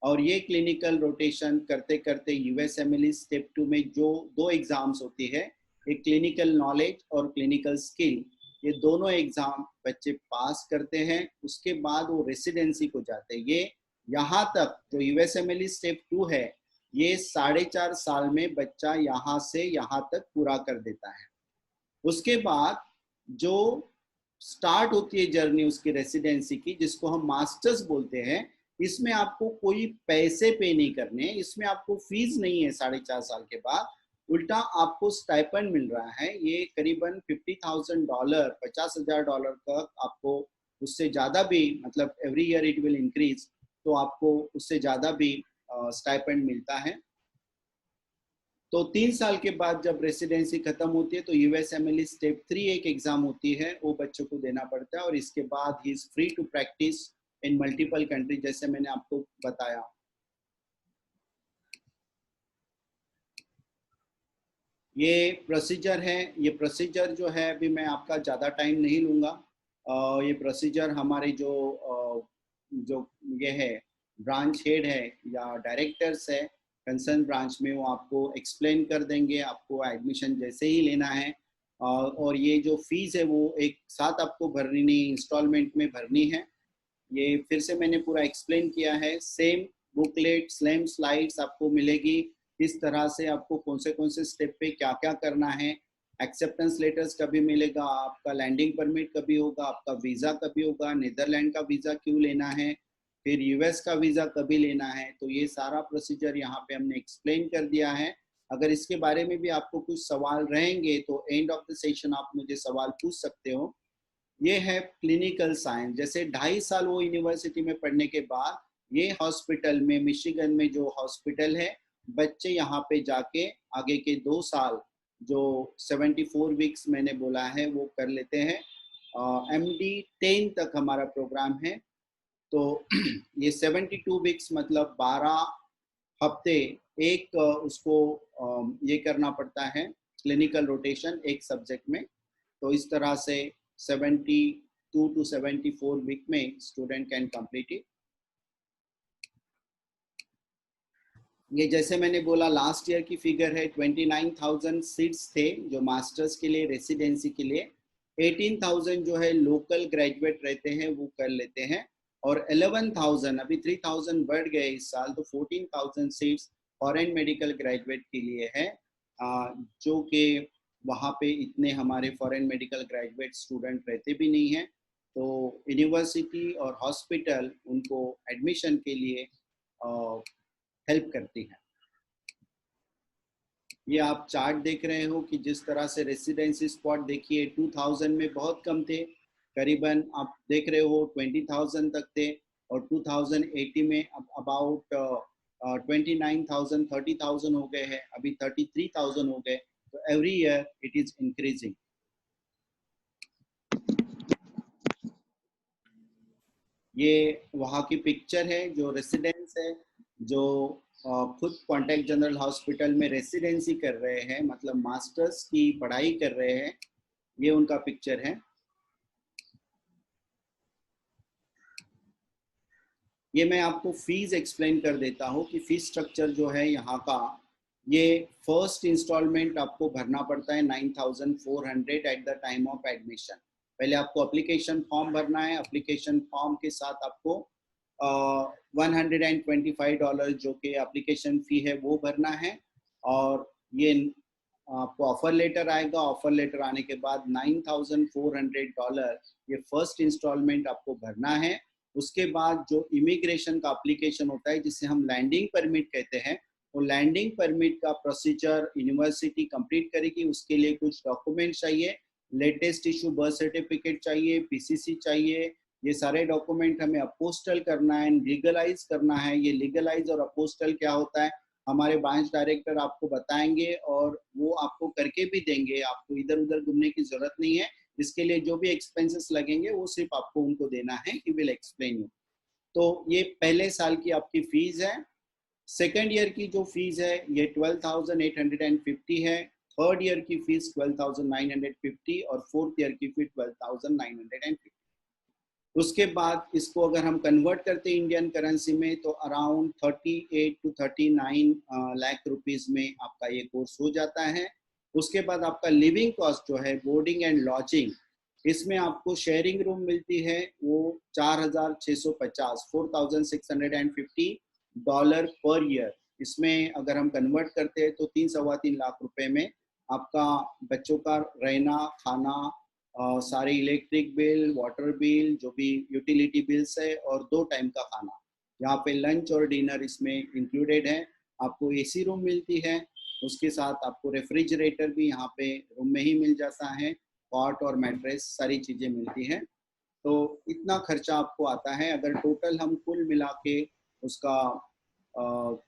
और ये क्लिनिकल रोटेशन करते करते यूएसएमएलई स्टेप 2 में जो 2 एग्जाम्स होती है, एक क्लिनिकल नॉलेज और क्लिनिकल स्किल, ये दोनों एग्जाम बच्चे पास करते हैं, उसके बाद वो रेसिडेंसी को जाते हैं। ये यहाँ तक जो यूएसएमएलई स्टेप 2 है, ये 4.5 साल में बच्चा यहाँ से यहाँ तक पूरा कर देता है। उसके बाद जो स्टार्ट होती है जर्नी उसकी रेसिडेंसी की, जिसको हम मास्टर्स बोलते हैं, इसमें आपको कोई पैसे पे नहीं करने, इसमें आपको फीस नहीं है 4.5 साल के बाद, उल्टा आपको स्टाइपेंड मिल रहा है। ये करीबन $50,000, $50,000 तक आपको, उससे ज़्यादा भी, मतलब every year it will increase, तो आपको उससे ज़्यादा भी स्टाइपेंड मिलता है। तो 3 साल के बाद जब रेसिडेंसी खत्म होती है तो यूएसएमएलई स्टेप 3 एक एग्जाम होती है, वो बच्चों को देना पड़ता है, और इसके बाद he is free to practise in multiple country, जैसे मैंने आपको बताया। ये प्रोसीजर है, ये प्रोसीजर जो है अभी मैं आपका ज़्यादा टाइम नहीं लूँगा। ये प्रोसीजर हमारे जो ये है ब्रांच हेड है या डायरेक्टर्स है कंसर्न ब्रांच में, वो आपको एक्सप्लेन कर देंगे, आपको एडमिशन जैसे ही लेना है। और ये जो फीस है वो एक साथ आपको भरनी नहीं, इंस्टॉलमेंट में भरनी है। ये फिर से मैंने पूरा एक्सप्लेन किया है। सेम बुकलेट, सेम स्लाइड्स आपको मिलेगी, किस तरह से आपको कौन से स्टेप पे क्या क्या करना है। एक्सेप्टेंस लेटर्स कभी मिलेगा, आपका लैंडिंग परमिट कभी होगा, आपका वीज़ा कभी होगा, नीदरलैंड का वीज़ा क्यों लेना है, फिर यूएस का वीज़ा कभी लेना है। तो ये सारा प्रोसीजर यहाँ पे हमने एक्सप्लेन कर दिया है। अगर इसके बारे में भी आपको कुछ सवाल रहेंगे तो एंड ऑफ द सेशन आप मुझे सवाल पूछ सकते हो। ये है क्लिनिकल साइंस। जैसे 2.5 साल वो यूनिवर्सिटी में पढ़ने के बाद ये हॉस्पिटल में, मिशिगन में जो हॉस्पिटल है, बच्चे यहाँ पे जाके आगे के 2 साल जो 74 वीक्स मैंने बोला है वो कर लेते हैं। MD 10 तक हमारा प्रोग्राम है। तो ये 72 वीक्स मतलब 12 हफ्ते एक उसको ये करना पड़ता है, क्लिनिकल रोटेशन एक सब्जेक्ट में। तो इस तरह से 72 to 74 वीक में स्टूडेंट कैन कंप्लीट इट। ये जैसे मैंने बोला लास्ट ईयर की फिगर है, 29,000 सीट्स थे जो मास्टर्स के लिए, रेसिडेंसी के लिए। 18,000 जो है लोकल ग्रेजुएट रहते हैं वो कर लेते हैं, और 11,000, अभी 3,000 बढ़ गए इस साल, तो 14,000 सीट्स फॉरेन मेडिकल ग्रेजुएट के लिए है, जो कि वहाँ पे इतने हमारे फॉरेन मेडिकल ग्रेजुएट स्टूडेंट रहते भी नहीं हैं। तो यूनिवर्सिटी और हॉस्पिटल उनको एडमिशन के लिए हेल्प करती है। ये आप चार्ट देख रहे हो कि जिस तरह से रेसिडेंसी स्पॉट देखिए 2000 में बहुत कम थे, करीबन आप देख रहे हो 20,000 तक थे, और 2080 में अबाउट 29,000 30,000 हो गए हैं, अभी 33,000 हो गए। तो every year it is increasing. ये वहाँ की पिक्चर है जो रेसिडेंस है, जो खुद कॉन्टैक्ट जनरल हॉस्पिटल में रेसिडेंसी कर रहे हैं, मतलब मास्टर्स की पढ़ाई कर रहे हैं। ये उनका पिक्चर है। ये मैं आपको फीस एक्सप्लेन कर देता हूँ कि फीस स्ट्रक्चर जो है यहाँ का, ये फर्स्ट इंस्टॉलमेंट आपको भरना पड़ता है 9,400 at the time of admission. पहले आपको एप्लीकेशन फॉर्म भरना है, एप्लीकेशन फॉर्म के साथ आपको $125 जो कि एप्लीकेशन फ़ी है वो भरना है, और ये आपको ऑफर लेटर आएगा। ऑफर लेटर आने के बाद $9,400 ये फर्स्ट इंस्टॉलमेंट आपको भरना है। उसके बाद जो इमिग्रेशन का एप्लीकेशन होता है जिसे हम लैंडिंग परमिट कहते हैं, वो लैंडिंग परमिट का प्रोसीजर यूनिवर्सिटी कंप्लीट करेगी। उसके लिए कुछ डॉक्यूमेंट चाहिए, लेटेस्ट इशू बर्थ सर्टिफिकेट चाहिए, पीसीसी चाहिए। ये सारे डॉक्यूमेंट हमें अपोस्टल करना है, लीगलाइज करना है। ये लीगलाइज और अपोस्टल क्या होता है हमारे ब्रांच डायरेक्टर आपको बताएंगे, और वो आपको करके भी देंगे। आपको इधर उधर घूमने की जरूरत नहीं है। इसके लिए जो भी एक्सपेंसेस लगेंगे वो सिर्फ आपको उनको देना है, ही विल एक्सप्लेन यू। तो ये पहले साल की आपकी फीस है। सेकेंड ईयर की जो फीस है ये 12,850 है। थर्ड ईयर की फीस 12,950 और फोर्थ ईयर की फीस 12,950। उसके बाद इसको अगर हम कन्वर्ट करते हैं इंडियन करेंसी में तो अराउंड 38 to 39 लाख रुपीस में आपका ये कोर्स हो जाता है। उसके बाद आपका लिविंग कॉस्ट जो है, बोर्डिंग एंड लॉजिंग, इसमें आपको शेयरिंग रूम मिलती है, वो 4,650 $4,650 पर ईयर। इसमें अगर हम कन्वर्ट करते हैं तो 3-3.25 लाख रुपए में आपका बच्चों का रहना, खाना, सारे इलेक्ट्रिक बिल, वाटर बिल, जो भी यूटिलिटी बिल्स है, और 2 टाइम का खाना, यहाँ पे लंच और डिनर इसमें इंक्लूडेड है। आपको एसी रूम मिलती है, उसके साथ आपको रेफ्रिजरेटर भी यहाँ पे रूम में ही मिल जाता है, कॉट और मैट्रेस सारी चीज़ें मिलती हैं। तो इतना खर्चा आपको आता है। अगर टोटल हम कुल मिला के उसका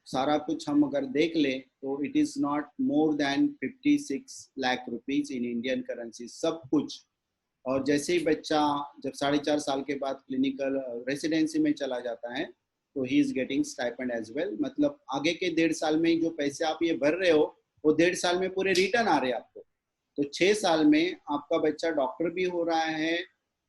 सारा कुछ हम अगर देख ले तो it is not more than 56 lakh rupees in Indian currency, सब कुछ। और जैसे ही बच्चा जब 4.5 साल के बाद क्लिनिकल रेसिडेंसी में चला जाता है तो he is getting stipend as well. मतलब आगे के 1.5 साल में जो पैसे आप ये भर रहे हो वो 1.5 साल में पूरे रिटर्न आ रहे हैं आपको। तो 6 साल में आपका बच्चा डॉक्टर भी हो रहा है,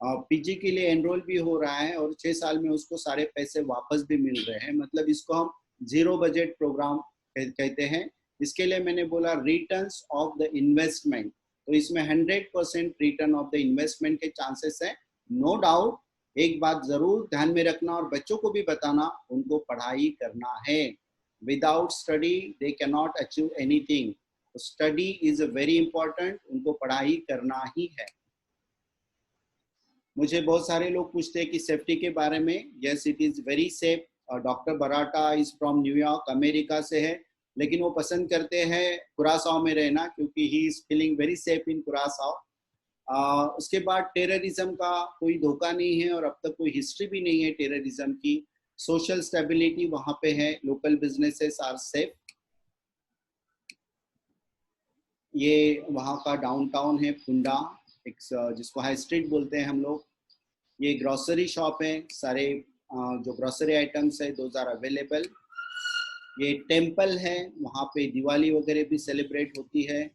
पीजी के लिए एनरोल भी हो रहा है, और 6 साल में उसको सारे पैसे वापस भी मिल रहे हैं। मतलब इसको हम जीरो बजट प्रोग्राम कहते हैं। इसके लिए मैंने बोला रिटर्न्स ऑफ द इन्वेस्टमेंट, तो इसमें 100% रिटर्न ऑफ द इन्वेस्टमेंट के चांसेस है, नो डाउट। एक बात जरूर ध्यान में रखना और बच्चों को भी बताना, उनको पढ़ाई करना है। Without study they can not achieve anything. Study is very important, उनको पढ़ाई करना ही है। मुझे बहुत सारे लोग पूछते हैं कि सेफ्टी के बारे में। Yes, it is very safe. Doctor बराटा is from New York, America से है, लेकिन वो पसंद करते हैं कुरासाओ में रहना क्योंकि he is feeling very safe in Curacao. उसके बाद टेररिज्म का कोई धोखा नहीं है और अब तक कोई हिस्ट्री भी नहीं है टेररिज्म की। सोशल स्टेबिलिटी वहाँ पे है, लोकल बिजनेसेस आर सेफ। ये वहाँ का डाउनटाउन है फुंडा, एक जिसको हाई स्ट्रीट बोलते हैं हम लोग। ये ग्रोसरी शॉप है, सारे जो ग्रोसरी आइटम्स है दोज आर अवेलेबल। ये टेम्पल है, वहाँ पे दिवाली वगैरह भी सेलिब्रेट होती है।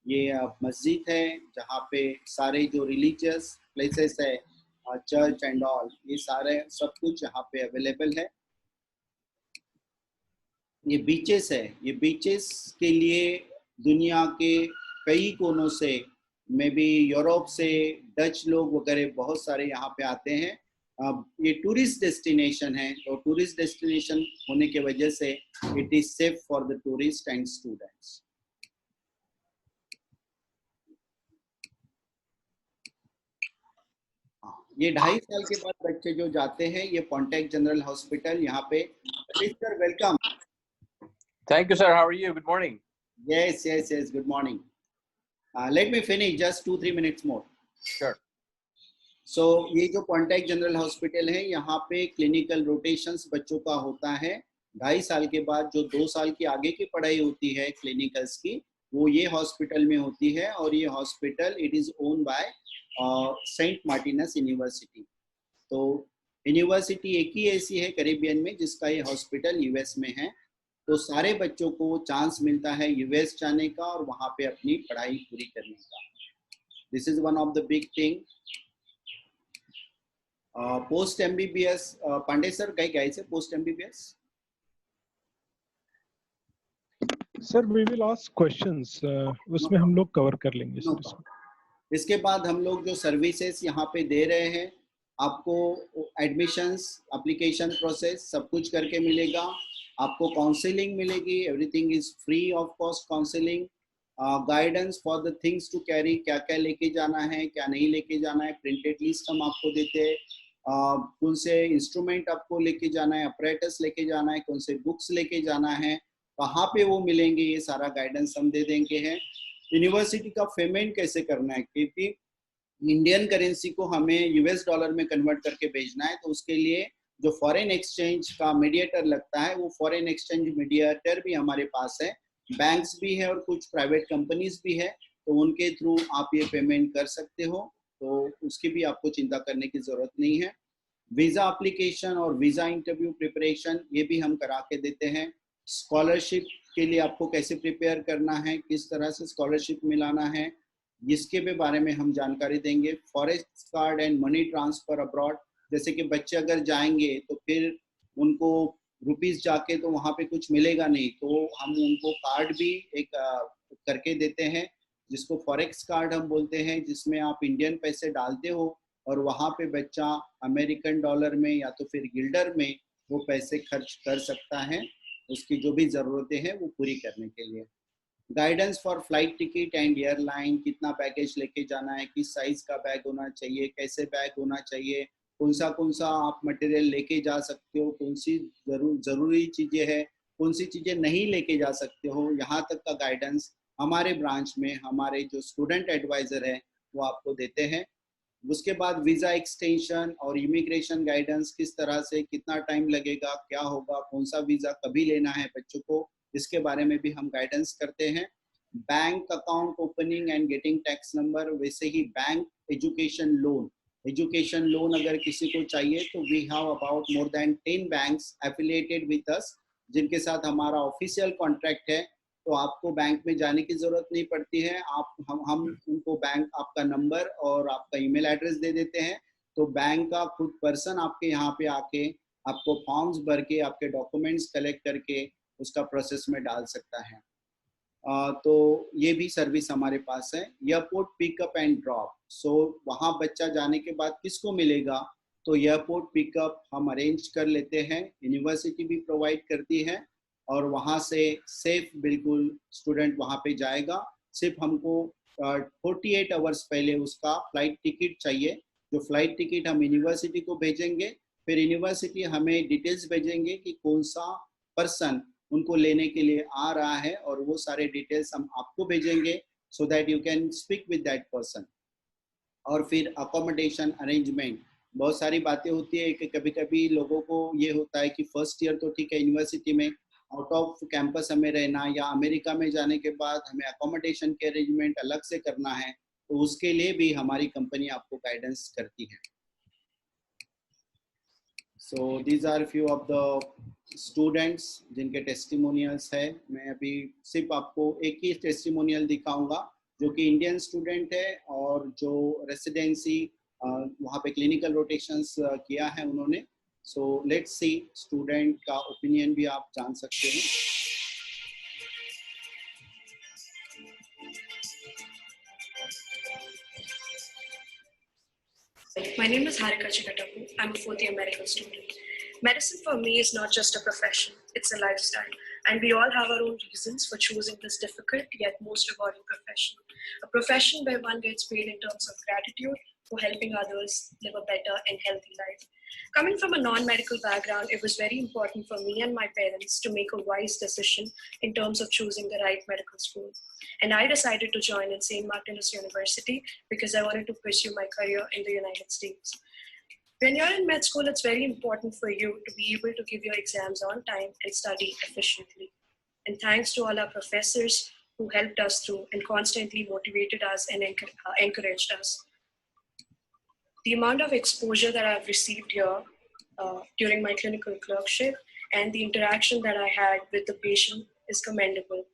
ये मस्जिद है जहाँ पे सारे जो रिलीजियस प्लेसेस है, चर्च एंड ऑल, ये सारे सब कुछ यहाँ पे अवेलेबल है। ये बीचेस है, ये बीचेस के लिए दुनिया के कई कोनों से, मे बी यूरोप से डच लोग वगैरह बहुत सारे यहाँ पे आते हैं। ये टूरिस्ट डेस्टिनेशन है, तो टूरिस्ट डेस्टिनेशन होने के वजह से it is safe for the tourist and students. ये 2.5 साल के बाद बच्चे जो जाते हैं, ये पॉन्टेक जनरल हॉस्पिटल, यहाँ पे। Sir welcome. Thank you, sir. How are you? Good morning. Yes, good morning. Let me finish just 2-3 minutes more. Sure. So ये जो पॉन्टेक जनरल हॉस्पिटल है, यहाँ पे क्लिनिकल रोटेशंस बच्चों का होता है। 2.5 साल के बाद जो 2 साल की आगे की पढ़ाई होती है क्लिनिकल्स की, वो ये हॉस्पिटल में होती है। और ये hospital it is own by Saint Martinus University. तो यूनिवर्सिटी एक ही ऐसी है कैरिबियन में जिसका ये हॉस्पिटल यूएस में है। तो सारे बच्चों को चांस मिलता है यूएस जाने का और वहाँ पे अपनी पढ़ाई पूरी करने का। This is one of the big thing. Post MBBS, Pandey sir कहीं गए थे post MBBS? Sir we will ask questions, उसमें हम लोग कवर कर लेंगे No. सर। इसके बाद हम लोग जो सर्विसेज यहाँ पे दे रहे हैं, आपको एडमिशंस, एप्लीकेशन प्रोसेस सब कुछ करके मिलेगा। आपको काउंसलिंग मिलेगी, everything is free of cost counselling. Guidance for the things to carry, क्या क्या लेके जाना है क्या नहीं लेके जाना है, प्रिंटेड लिस्ट हम आपको देते हैं। कौन से इंस्ट्रूमेंट आपको लेके जाना है, अपरेटस लेके जाना है, कौन से बुक्स लेके जाना है, कहाँ पे वो मिलेंगे, ये सारा गाइडेंस हम दे देंगे हैं। यूनिवर्सिटी का पेमेंट कैसे करना है, क्योंकि इंडियन करेंसी को हमें यूएस डॉलर में कन्वर्ट करके भेजना है, तो उसके लिए जो फॉरेन एक्सचेंज का मीडिएटर लगता है, वो फॉरेन एक्सचेंज मीडिएटर भी हमारे पास है। बैंक्स भी है और कुछ प्राइवेट कंपनीज भी है, तो उनके थ्रू आप ये पेमेंट कर सकते हो, तो उसकी भी आपको चिंता करने की जरूरत नहीं है। वीजा एप्लीकेशन और वीजा इंटरव्यू प्रिपरेशन ये भी हम करा के देते हैं। स्कॉलरशिप के लिए आपको कैसे प्रिपेयर करना है, किस तरह से स्कॉलरशिप मिलाना है, इसके भी बारे में हम जानकारी देंगे। Forest card and money transfer abroad, जैसे कि बच्चे अगर जाएंगे तो फिर उनको रुपीस जाके तो वहाँ पे कुछ मिलेगा नहीं, तो हम उनको कार्ड भी एक करके देते हैं जिसको फॉरेक्स कार्ड हम बोलते हैं, जिसमें आप इंडियन पैसे डालते हो और वहाँ पे बच्चा अमेरिकन डॉलर में या तो फिर गिल्डर में वो पैसे खर्च कर सकता है उसकी जो भी ज़रूरतें हैं वो पूरी करने के लिए। Guidance for flight ticket and airline, कितना बैगेज लेके जाना है, किस साइज का बैग होना चाहिए, कैसे बैग होना चाहिए, कौन सा आप मटेरियल लेके जा सकते हो, कौन सी ज़रूरी चीज़ें हैं, कौन सी चीज़ें नहीं लेके जा सकते हो, यहाँ तक का गाइडेंस हमारे ब्रांच में हमारे जो स्टूडेंट एडवाइज़र है वो आपको देते हैं। उसके बाद वीज़ा एक्सटेंशन और इमिग्रेशन गाइडेंस, किस तरह से कितना टाइम लगेगा, क्या होगा, कौन सा वीज़ा कभी लेना है बच्चों को, इसके बारे में भी हम गाइडेंस करते हैं। Bank account opening and getting tax number, वैसे ही बैंक एजुकेशन लोन अगर किसी को चाहिए तो we have about more than 10 banks affiliated with us, जिनके साथ हमारा ऑफिशियल कॉन्ट्रैक्ट है, तो आपको बैंक में जाने की ज़रूरत नहीं पड़ती है। हम उनको बैंक आपका नंबर और आपका ईमेल एड्रेस दे देते हैं, तो बैंक का खुद पर्सन आपके यहाँ पे आके आपको फॉर्म्स भर के आपके डॉक्यूमेंट्स कलेक्ट करके उसका प्रोसेस में डाल सकता है। तो ये भी सर्विस हमारे पास है। एयरपोर्ट पिकअप एंड ड्रॉप, सो वहाँ बच्चा जाने के बाद किसको मिलेगा, तो एयरपोर्ट पिकअप हम अरेंज कर लेते हैं, यूनिवर्सिटी भी प्रोवाइड करती है और वहाँ से सेफ बिल्कुल स्टूडेंट वहाँ पे जाएगा। सिर्फ हमको 48 आवर्स पहले उसका फ्लाइट टिकट चाहिए, जो फ्लाइट टिकट हम यूनिवर्सिटी को भेजेंगे, फिर यूनिवर्सिटी हमें डिटेल्स भेजेंगे कि कौन सा पर्सन उनको लेने के लिए आ रहा है और वो सारे डिटेल्स हम आपको भेजेंगे so that you can speak with that person. और फिर अकोमोडेशन अरेंजमेंट, बहुत सारी बातें होती है कि कभी कभी लोगों को ये होता है कि फर्स्ट ईयर तो ठीक है यूनिवर्सिटी में, आउट ऑफ कैंपस हमें रहना या अमेरिका में जाने के बाद हमें अकोमोडेशन के अरेंजमेंट अलग से करना है, तो उसके लिए भी हमारी कंपनी आपको गाइडेंस करती है। So these are few of the students जिनके टेस्टिमोनियल्स है। मैं अभी सिर्फ आपको एक ही टेस्टिमोनियल दिखाऊंगा जो कि इंडियन स्टूडेंट है और जो रेसिडेंसी वहाँ पे क्लिनिकल रोटेशंस किया है उन्होंने। सो लेट्स सी, स्टूडेंट का ओपिनियन भी आप जान सकते हैं। My name is Harika Chikatapu. I'm a fourth-year medical student. Medicine for me is not just a profession, it's a lifestyle. And we all have our own reasons for choosing this difficult yet most rewarding profession. A profession where one gets paid in terms of gratitude for helping others live a better and healthy life. Coming from a non-medical background, it was very important for me and my parents to make a wise decision in terms of choosing the right medical school. And I decided to join in St. Martin's University because I wanted to pursue my career in the United States. When you're in med school, it's very important for you to be able to give your exams on time and study efficiently. And thanks to all our professors who helped us through and constantly motivated us and encouraged us. The amount of exposure that I've received here during my clinical clerkship and the interaction that I had with the patient is commendable.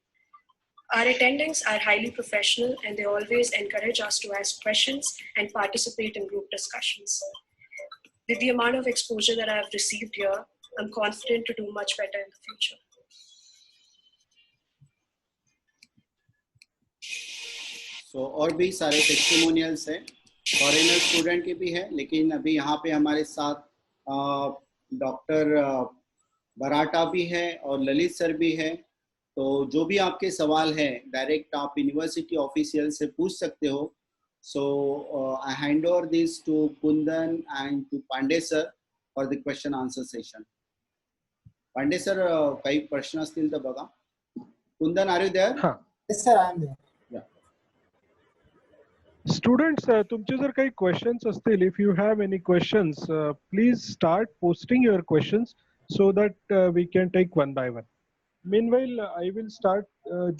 Our attendings are highly professional and they always encourage us to ask questions and participate in group discussions. With the amount of exposure that I've received here, I'm confident to do much better in the future. So, और भी सारे testimonials हैं, foreigner student के भी है, लेकिन अभी यहाँ पे हमारे साथ डॉक्टर बराटा भी है और ललित सर भी है। तो जो भी आपके सवाल है डायरेक्ट आप यूनिवर्सिटी ऑफिशियल से पूछ सकते हो। So I hand over this to Kundan and to Pandey sir for the question answer session. Pandey sir काही प्रश्न असतील तर बघा। Kundan, are you there? हाँ Yes, sir, I am there. Students, तुमचे जर काही क्वेश्चन्स असतील, if you have any questions please start posting your questions so that we can take one by one. Meanwhile I will start.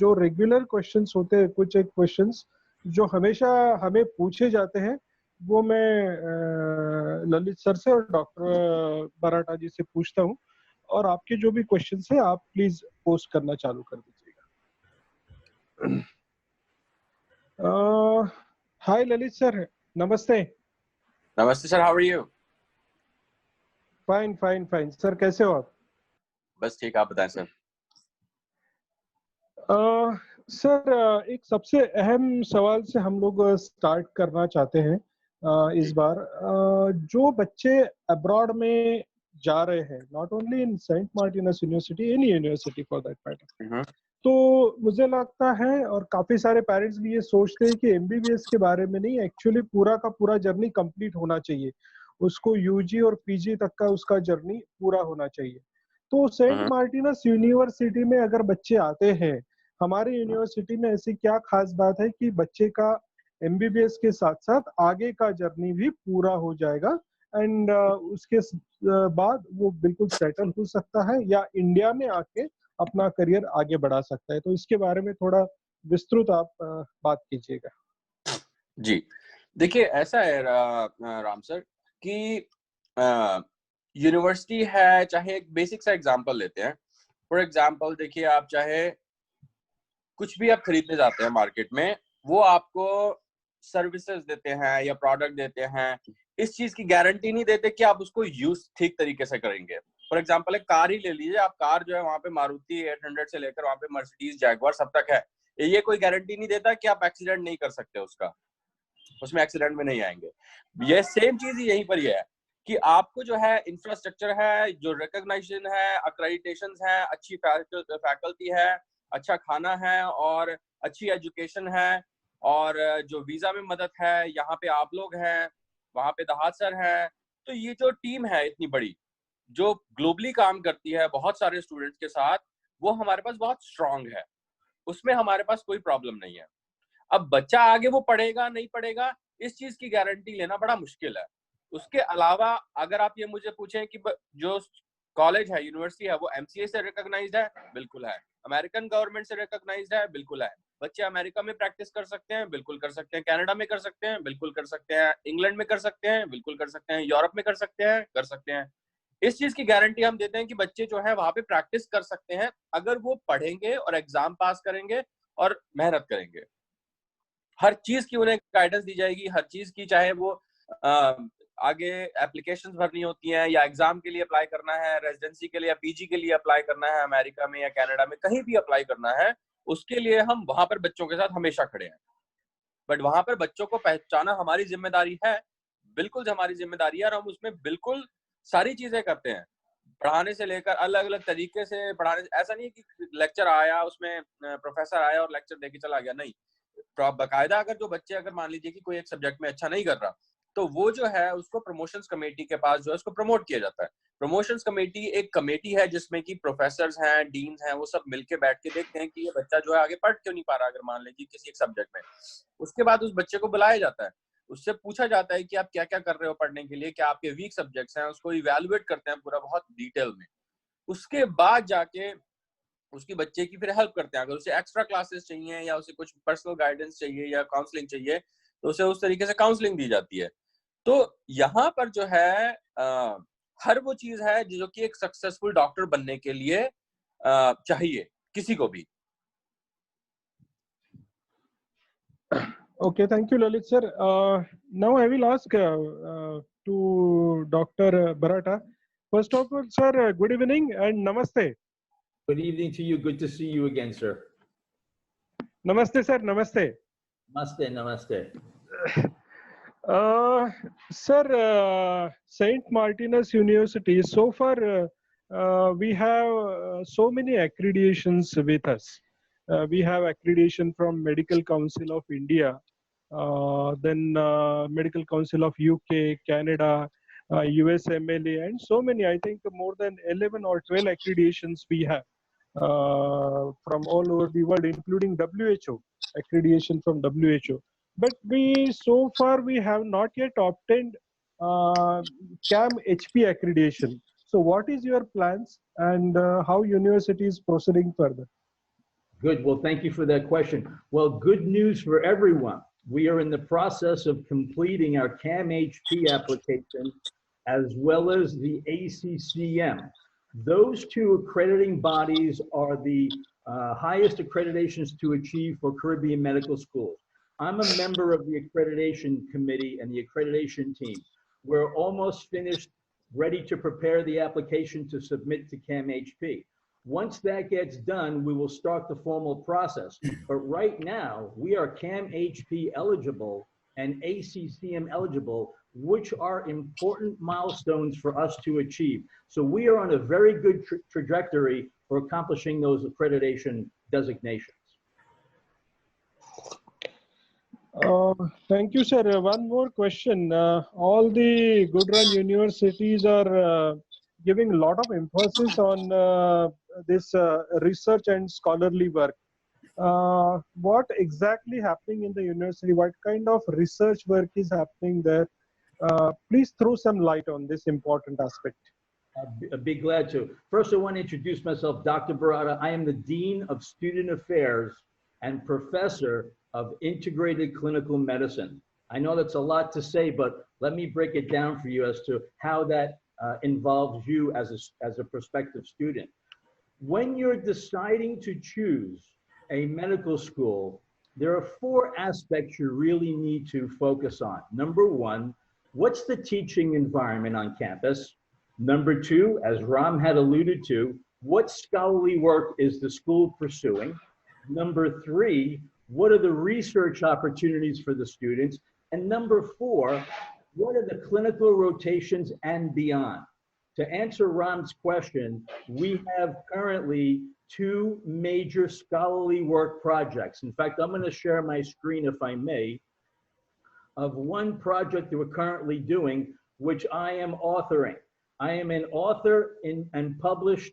जो regular questions होते हैं, कुछ एक questions जो हमेशा हमें पूछे जाते हैं, वो मैं ललित सर से और डॉक्टर बराटा जी से पूछता हूँ, और आपके जो भी क्वेश्चंस हैं आप प्लीज पोस्ट करना चालू कर दीजिएगा। हाय ललित सर, नमस्ते। Namaste, sir. How are you? Fine fine fine sir, कैसे हो आप? बस ठीक, आप बताएं सर। सर, एक सबसे अहम सवाल से हम लोग स्टार्ट करना चाहते हैं इस बार। जो बच्चे अब्रॉड में जा रहे हैं, not only in Saint Martinus University, any university for that matter, तो मुझे लगता है और काफी सारे पेरेंट्स भी ये सोचते हैं कि एमबीबीएस के बारे में नहीं, एक्चुअली पूरा का पूरा जर्नी कंप्लीट होना चाहिए, उसको यूजी और पीजी तक का उसका जर्नी पूरा होना चाहिए। तो सेंट मार्टिनस यूनिवर्सिटी में अगर बच्चे आते हैं, हमारी यूनिवर्सिटी में ऐसी क्या खास बात है कि बच्चे का एमबीबीएस के साथ साथ आगे का जर्नी भी पूरा हो जाएगा एंड उसके बाद वो बिल्कुल सेटल हो सकता है या इंडिया में आके अपना करियर आगे बढ़ा सकता है। तो इसके बारे में थोड़ा विस्तृत आप बात कीजिएगा। जी, देखिए ऐसा है राम सर कि यूनिवर्सिटी है, चाहे एक बेसिक सा एग्जांपल लेते हैं। फॉर एग्जांपल देखिए, आप चाहे कुछ भी आप खरीदने जाते हैं मार्केट में, वो आपको सर्विसेज देते हैं या प्रोडक्ट देते हैं, इस चीज की गारंटी नहीं देते कि आप उसको यूज ठीक तरीके से करेंगे। फॉर एग्जांपल एक कार ही ले लीजिए, आप कार जो है वहां पे मारुति 800 से लेकर वहां पे मर्सिडीज जैगुआर सब तक है, ये कोई गारंटी नहीं देता कि आप एक्सीडेंट नहीं कर सकते, उसमें एक्सीडेंट में नहीं आएंगे। ये सेम चीज यहीं पर ये है कि आपको जो है इंफ्रास्ट्रक्चर है, जो रिकॉग्निशन है, अक्रेडिटेशन है, अच्छी फैकल्टी है, अच्छा खाना है और अच्छी एजुकेशन है, और जो वीजा में मदद है, यहाँ पे आप लोग हैं, वहां पे दहात सर है। तो ये जो टीम है इतनी बड़ी, जो ग्लोबली काम करती है बहुत सारे स्टूडेंट्स के साथ, वो हमारे पास बहुत स्ट्रांग है, उसमें हमारे पास कोई प्रॉब्लम नहीं है। अब बच्चा आगे वो पढ़ेगा नहीं पढ़ेगा, इस चीज की गारंटी लेना बड़ा मुश्किल है। उसके अलावा अगर आप ये मुझे पूछें कि जो कॉलेज है, यूनिवर्सिटी है, वो एमसीए से रिकॉग्नाइज्ड है, बिल्कुल है। अमेरिकन गवर्नमेंट से रिकॉग्नाइज्ड है, बिल्कुल है। बच्चे अमेरिका में प्रैक्टिस कर सकते हैं, बिल्कुल कर सकते हैं। कनाडा में कर सकते हैं, बिल्कुल कर सकते हैं। इंग्लैंड में कर सकते हैं, बिल्कुल कर सकते हैं। यूरोप में कर सकते हैं, कर सकते हैं। इस चीज की गारंटी हम देते हैं कि बच्चे जो है वहां पे प्रैक्टिस कर सकते हैं, अगर वो पढ़ेंगे और एग्जाम पास करेंगे और मेहनत करेंगे। हर चीज की उन्हें गाइडेंस दी जाएगी, हर चीज की, चाहे वो आगे एप्लीकेशंस भरनी होती हैं या एग्जाम के लिए अप्लाई करना है, रेजिडेंसी के लिए या पीजी के लिए अप्लाई करना है, अमेरिका में या कनाडा में कहीं भी अप्लाई करना है, उसके लिए हम वहां पर बच्चों के साथ हमेशा खड़े हैं। बट वहां पर बच्चों को पहचाना हमारी जिम्मेदारी है, बिल्कुल हमारी जिम्मेदारी है, और हम उसमें बिल्कुल सारी चीजें करते हैं, पढ़ाने से लेकर अलग अलग तरीके से पढ़ाने। ऐसा नहीं है कि लेक्चर आया, उसमें प्रोफेसर आया और लेक्चर देके चला गया, नहीं। बाकायदा अगर जो बच्चे, अगर मान लीजिए कि कोई एक सब्जेक्ट में अच्छा नहीं कर रहा, तो वो जो है उसको प्रमोशंस कमेटी के पास जो है उसको प्रमोट किया जाता है। प्रमोशंस कमेटी एक कमेटी है जिसमें कि प्रोफेसर्स हैं, डीन्स हैं, वो सब मिलके बैठ के देखते हैं कि ये बच्चा जो है आगे पढ़ क्यों नहीं पा रहा, अगर मान लीजिए किसी एक सब्जेक्ट में। उसके बाद उस बच्चे को बुलाया जाता है, उससे पूछा जाता है कि आप क्या क्या कर रहे हो पढ़ने के लिए, क्या आपके वीक सब्जेक्ट्स हैं, उसको इवैल्यूएट करते हैं पूरा बहुत डिटेल में। उसके बाद जाके उसकी बच्चे की फिर हेल्प करते हैं। अगर उसे एक्स्ट्रा क्लासेस चाहिए या उसे कुछ पर्सनल गाइडेंस चाहिए या काउंसलिंग चाहिए, तो उसे उस तरीके से काउंसलिंग दी जाती है। तो यहाँ पर जो है हर वो चीज है जो कि एक सक्सेसफुल डॉक्टर बनने के लिए चाहिए किसी को भी। Okay, thank you, Lalit sir. Now I will ask to Dr. Barata. First of all, sir, good evening and namaste. Good evening to you. Good to see you again, sir. Namaste, sir. Namaste. Namaste, namaste. Sir, Saint Martinus University, so far we have so many accreditations with us. We have accreditation from Medical Council of India, then Medical Council of UK, Canada, USMLA, and so many, I think more than 11 or 12 accreditations we have from all over the world, including WHO, accreditation from WHO. But so far we have not yet obtained CAM HP accreditation. So what is your plans and how university is proceeding further? Good. Well, thank you for that question. Well, good news for everyone. We are in the process of completing our CAM HP application as well as the ACCM. Those two accrediting bodies are the highest accreditations to achieve for Caribbean medical schools. I'm a member of the accreditation committee and the accreditation team. We're almost finished ready to prepare the application to submit to CAMHP. Once that gets done, we will start the formal process. But right now, we are CAMHP eligible and ACCM eligible, which are important milestones for us to achieve. So we are on a very good trajectory for accomplishing those accreditation designations. Thank you, sir. One more question. All the Good-run universities are giving a lot of emphasis on this research and scholarly work. What exactly happening in the university? What kind of research work is happening there? Please throw some light on this important aspect. I'd be glad to. First, I want to introduce myself, Dr. Barada. I am the Dean of Student Affairs and Professor of Integrated Clinical Medicine. I know that's a lot to say, but let me break it down for you as to how that involves you as a prospective student. When you're deciding to choose a medical school, there are 4 aspects you really need to focus on. Number 1, what's the teaching environment on campus? Number 2, as Ram had alluded to, what scholarly work is the school pursuing? Number 3, what are the research opportunities for the students? And number 4, what are the clinical rotations and beyond? To answer Ram's question, we have currently 2 major scholarly work projects. In fact, I'm going to share my screen, if I may, of one project that we're currently doing, which I am authoring. I am an author and published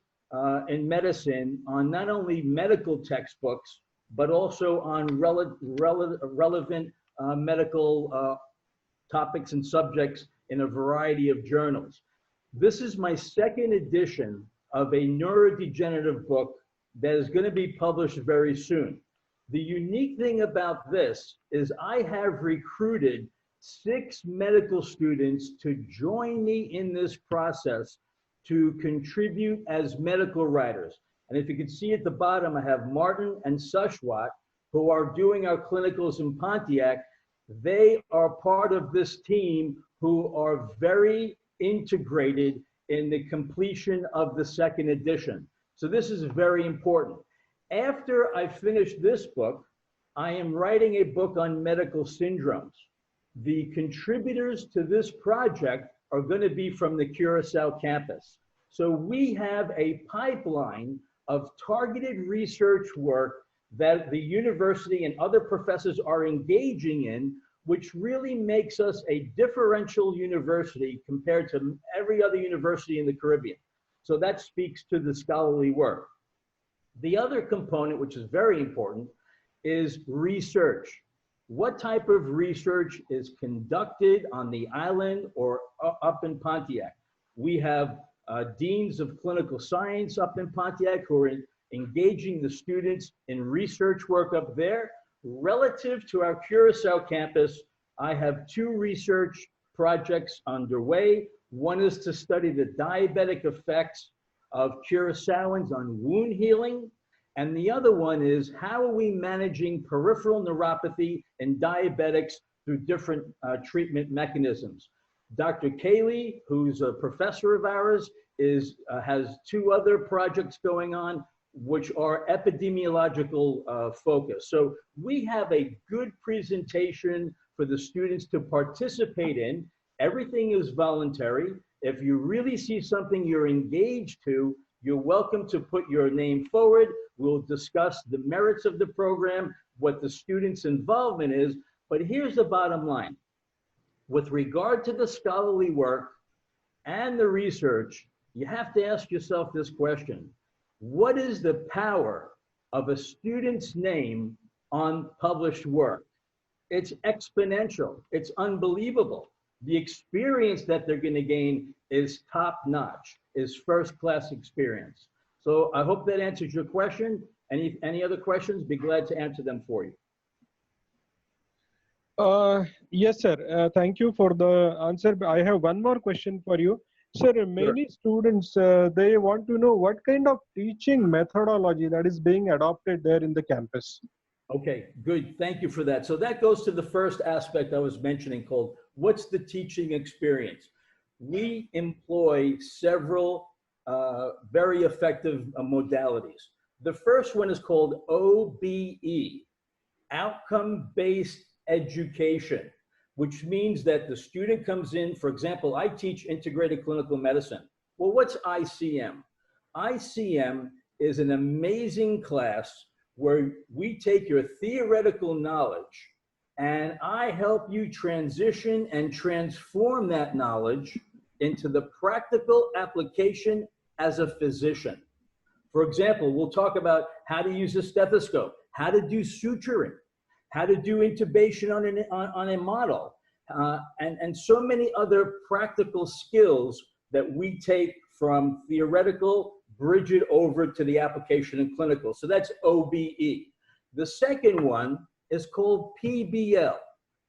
in medicine on not only medical textbooks, but also on relevant medical topics and subjects in a variety of journals. This is my 2nd edition of a neurodegenerative book that is going to be published very soon. The unique thing about this is I have recruited 6 medical students to join me in this process to contribute as medical writers. And if you can see at the bottom, I have Martin and Sushwat, who are doing our clinicals in Pontiac. They are part of this team who are very integrated in the completion of the 2nd edition. So this is very important. After I finish this book, I am writing a book on medical syndromes. The contributors to this project are going to be from the Curacao campus. So we have a pipeline of targeted research work that the university and other professors are engaging in, which really makes us a differential university compared to every other university in the Caribbean. So that speaks to the scholarly work. The other component, which is very important, is research. What type of research is conducted on the island or up in Pontiac? We have deans of clinical science up in Pontiac who are engaging the students in research work up there. Relative to our Curacao campus, I have 2 research projects underway. One is to study the diabetic effects of Curaçaoans on wound healing. And the other one is how are we managing peripheral neuropathy in diabetics through different treatment mechanisms. Dr. Cayley, who's a professor of ours, has 2 other projects going on, which are epidemiological focus. So we have a good presentation for the students to participate in. Everything is voluntary. If you really see something you're engaged to, you're welcome to put your name forward. We'll discuss the merits of the program, what the students' involvement is. But here's the bottom line. With regard to the scholarly work and the research, you have to ask yourself this question. What is the power of a student's name on published work? It's exponential. It's unbelievable. The experience that they're going to gain is top-notch, is first-class experience. So I hope that answers your question. Any other questions? Be glad to answer them for you. Yes, sir. Thank you for the answer. I have one more question for you. Sir, many students, they want to know what kind of teaching methodology that is being adopted there in the campus. Okay, good. Thank you for that. So that goes to the first aspect I was mentioning called what's the teaching experience? we employ several very effective modalities. The first one is called OBE, outcome-based education, which means that the student comes in, for example, I teach integrated clinical medicine. Well, what's ICM? ICM is an amazing class where we take your theoretical knowledge and I help you transition and transform that knowledge into the practical application as a physician. For example, we'll talk about how to use a stethoscope, how to do suturing, how to do intubation on a model, and so many other practical skills that we take from theoretical, bridge it over to the application in clinical. So that's OBE. The second one is called PBL,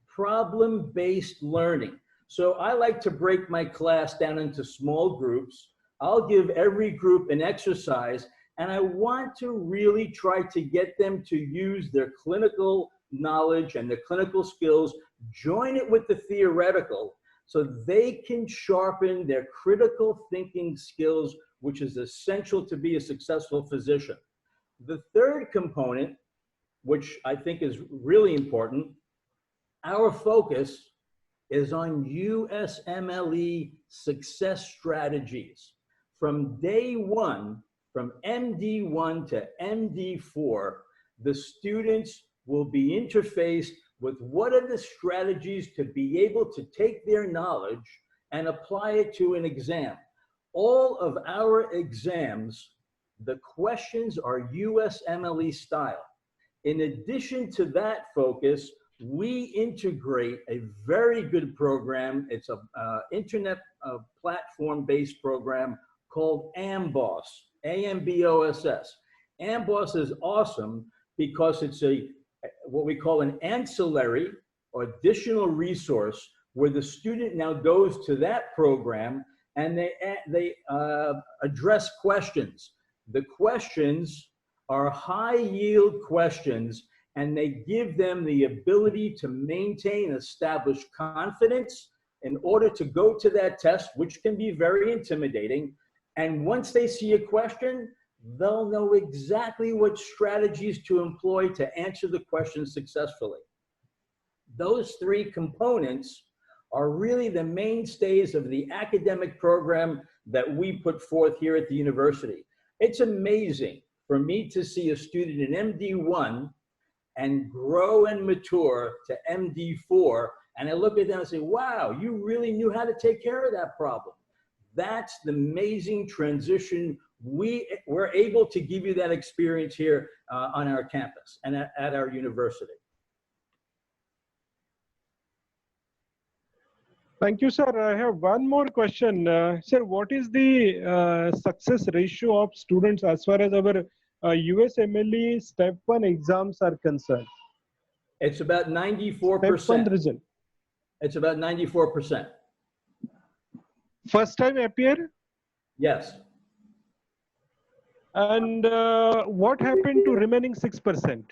problem-based learning. So I like to break my class down into small groups. I'll give every group an exercise, and I want to really try to get them to use their clinical knowledge and their clinical skills, join it with the theoretical, so they can sharpen their critical thinking skills, which is essential to be a successful physician. The third component, which I think is really important, our focus is on USMLE success strategies. From day one, from MD1 to MD4, the students will be interfaced with what are the strategies to be able to take their knowledge and apply it to an exam. All of our exams, the questions are USMLE style. In addition to that focus, we integrate a very good program. It's a internet platform-based program called AMBOSS, A-M-B-O-S-S. AMBOSS is awesome because it's what we call an ancillary or additional resource where the student now goes to that program and they address questions. The questions are high yield questions, and they give them the ability to maintain, establish confidence in order to go to that test, which can be very intimidating. And once they see a question, they'll know exactly what strategies to employ to answer the question successfully. Those three components are really the mainstays of the academic program that we put forth here at the university. It's amazing for me to see a student in MD1 and grow and mature to MD4, and I look at them and say, wow, you really knew how to take care of that problem. That's the amazing transition. We're able to give you that experience here on our campus and at our university. Thank you, sir. I have one more question. Sir, what is the success ratio of students as far as our USMLE Step 1 exams are concerned? It's about 94%. Step 1 result. It's about 94%. First time appear? Yes. And what happened to remaining 6%?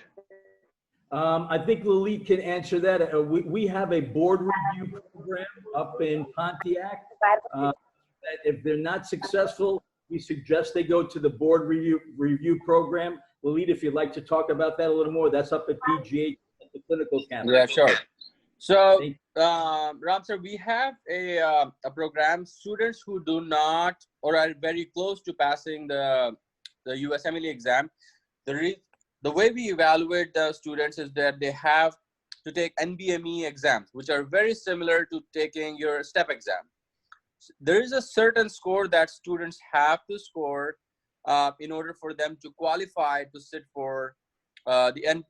I think Lalit can answer that. We have a board review program up in Pontiac. That if they're not successful, we suggest they go to the board review program. Lalit, if you'd like to talk about that a little more, that's up at PGH at the clinical campus. Yeah, sure. So, Ram sir, we have a program, students who do not or are very close to passing the USMLE exam. The way we evaluate the students is that they have to take NBME exams, which are very similar to taking your STEP exam. There is a certain score that students have to score in order for them to qualify to sit for the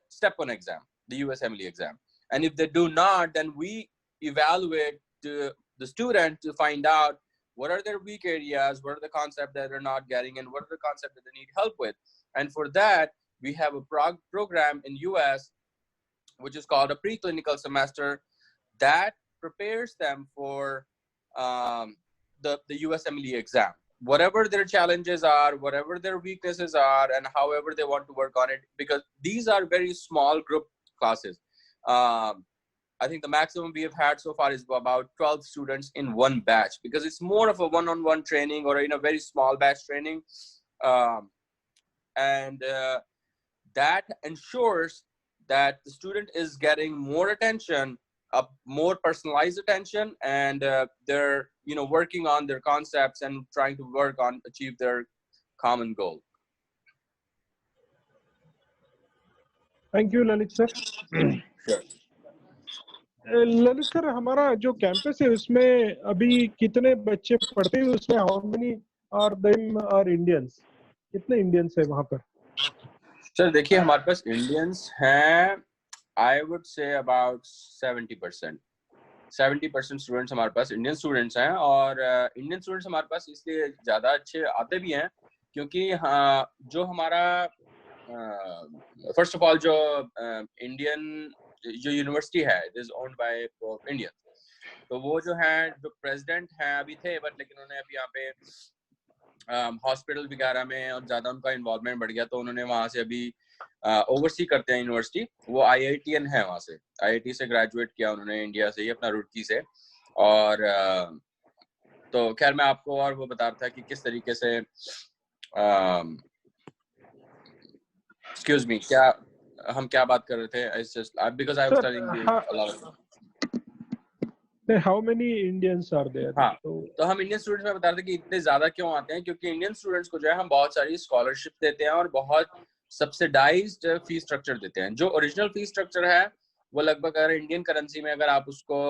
Step 1 exam, the USMLE exam. And if they do not, then we evaluate the student to find out what are their weak areas, what are the concepts that they're not getting, and what are the concepts that they need help with. And for that, we have a program in US, which is called a preclinical semester that prepares them for the USMLE exam. Whatever their challenges are, whatever their weaknesses are, and however they want to work on it, because these are very small group classes. I think the maximum we have had so far is about 12 students in one batch, because it's more of a one-on-one training or in a very small batch training. And that ensures that the student is getting more attention, more personalized attention, and they're working on their concepts and trying to work on achieve their common goal. Thank you Lalit sir. Sure. Lalit sir, हमारा जो campus है उसमें अभी कितने बच्चे पढ़ते हैं? उसमें how many are them are Indians? कितने इंडियंस है वहां पर? सर देखिए, हमारे पास इंडियंस हैं, I would say about 70%. 70% students हमारे पास इंडियन स्टूडेंट्स हैं, और इंडियन स्टूडेंट्स हमारे पास इसलिए ज़्यादा अच्छे आते भी हैं क्योंकि जो हमारा फर्स्ट ऑफ ऑल जो इंडियन जो यूनिवर्सिटी है, it is owned by Indian. तो वो जो है, जो प्रेसिडेंट हैं अभी थे, बट लेकिन उन्होंने अभी यहाँ पे हॉस्पिटल वगैरह में और ज़्यादा उनका इन्वॉल्वमेंट बढ़ गया, तो उन्होंने वहाँ से अभी ओवरसी करते हैं यूनिवर्सिटी. वो IITian है, वहाँ से IIT से ग्रेजुएट किया उन्होंने, इंडिया से ही, अपना रुड़की से. और तो खैर मैं आपको और वो बता रहा था कि किस तरीके से एक्सक्यूज मी, क्या हम क्या बात कर रहे थे? Because I was telling you a lot. How many Indians are there? हाँ, तो हम इंडियन स्टूडेंट्स में बता रहे थे कि इतने ज्यादा क्यों आते हैं, क्योंकि इंडियन स्टूडेंट्स को जो है हम बहुत सारी स्कॉलरशिप देते हैं और बहुत सब्सिडाइज्ड फी स्ट्रक्चर देते हैं. जो ओरिजिनल फी स्ट्रक्चर है वो लगभग, अगर इंडियन करेंसी में अगर आप उसको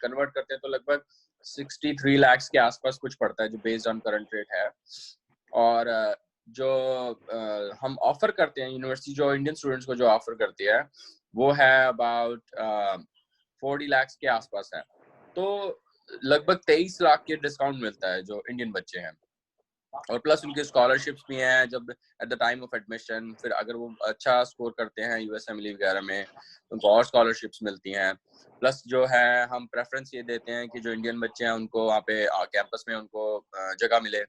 कन्वर्ट करते हैं तो लगभग 63 लाख के आसपास कुछ पड़ता है, जो बेस्ड ऑन करंट रेट है. और जो हम ऑफर करते हैं, यूनिवर्सिटी जो इंडियन स्टूडेंट्स को जो ऑफर करती है वो है अबाउट 40 लाख के आसपास है. तो लगभग 23 लाख के डिस्काउंट मिलता है जो इंडियन बच्चे हैं, और प्लस उनके स्कॉलरशिप्स भी हैं जब at the time of admission. फिर अगर वो अच्छा स्कोर करते हैं USMLE वगैरह में तो उनको और स्कॉलरशिप्स मिलती हैं. प्लस जो है हम प्रेफरेंस ये देते हैं कि जो इंडियन बच्चे हैं उनको वहाँ पे कैंपस में उनको जगह मिले.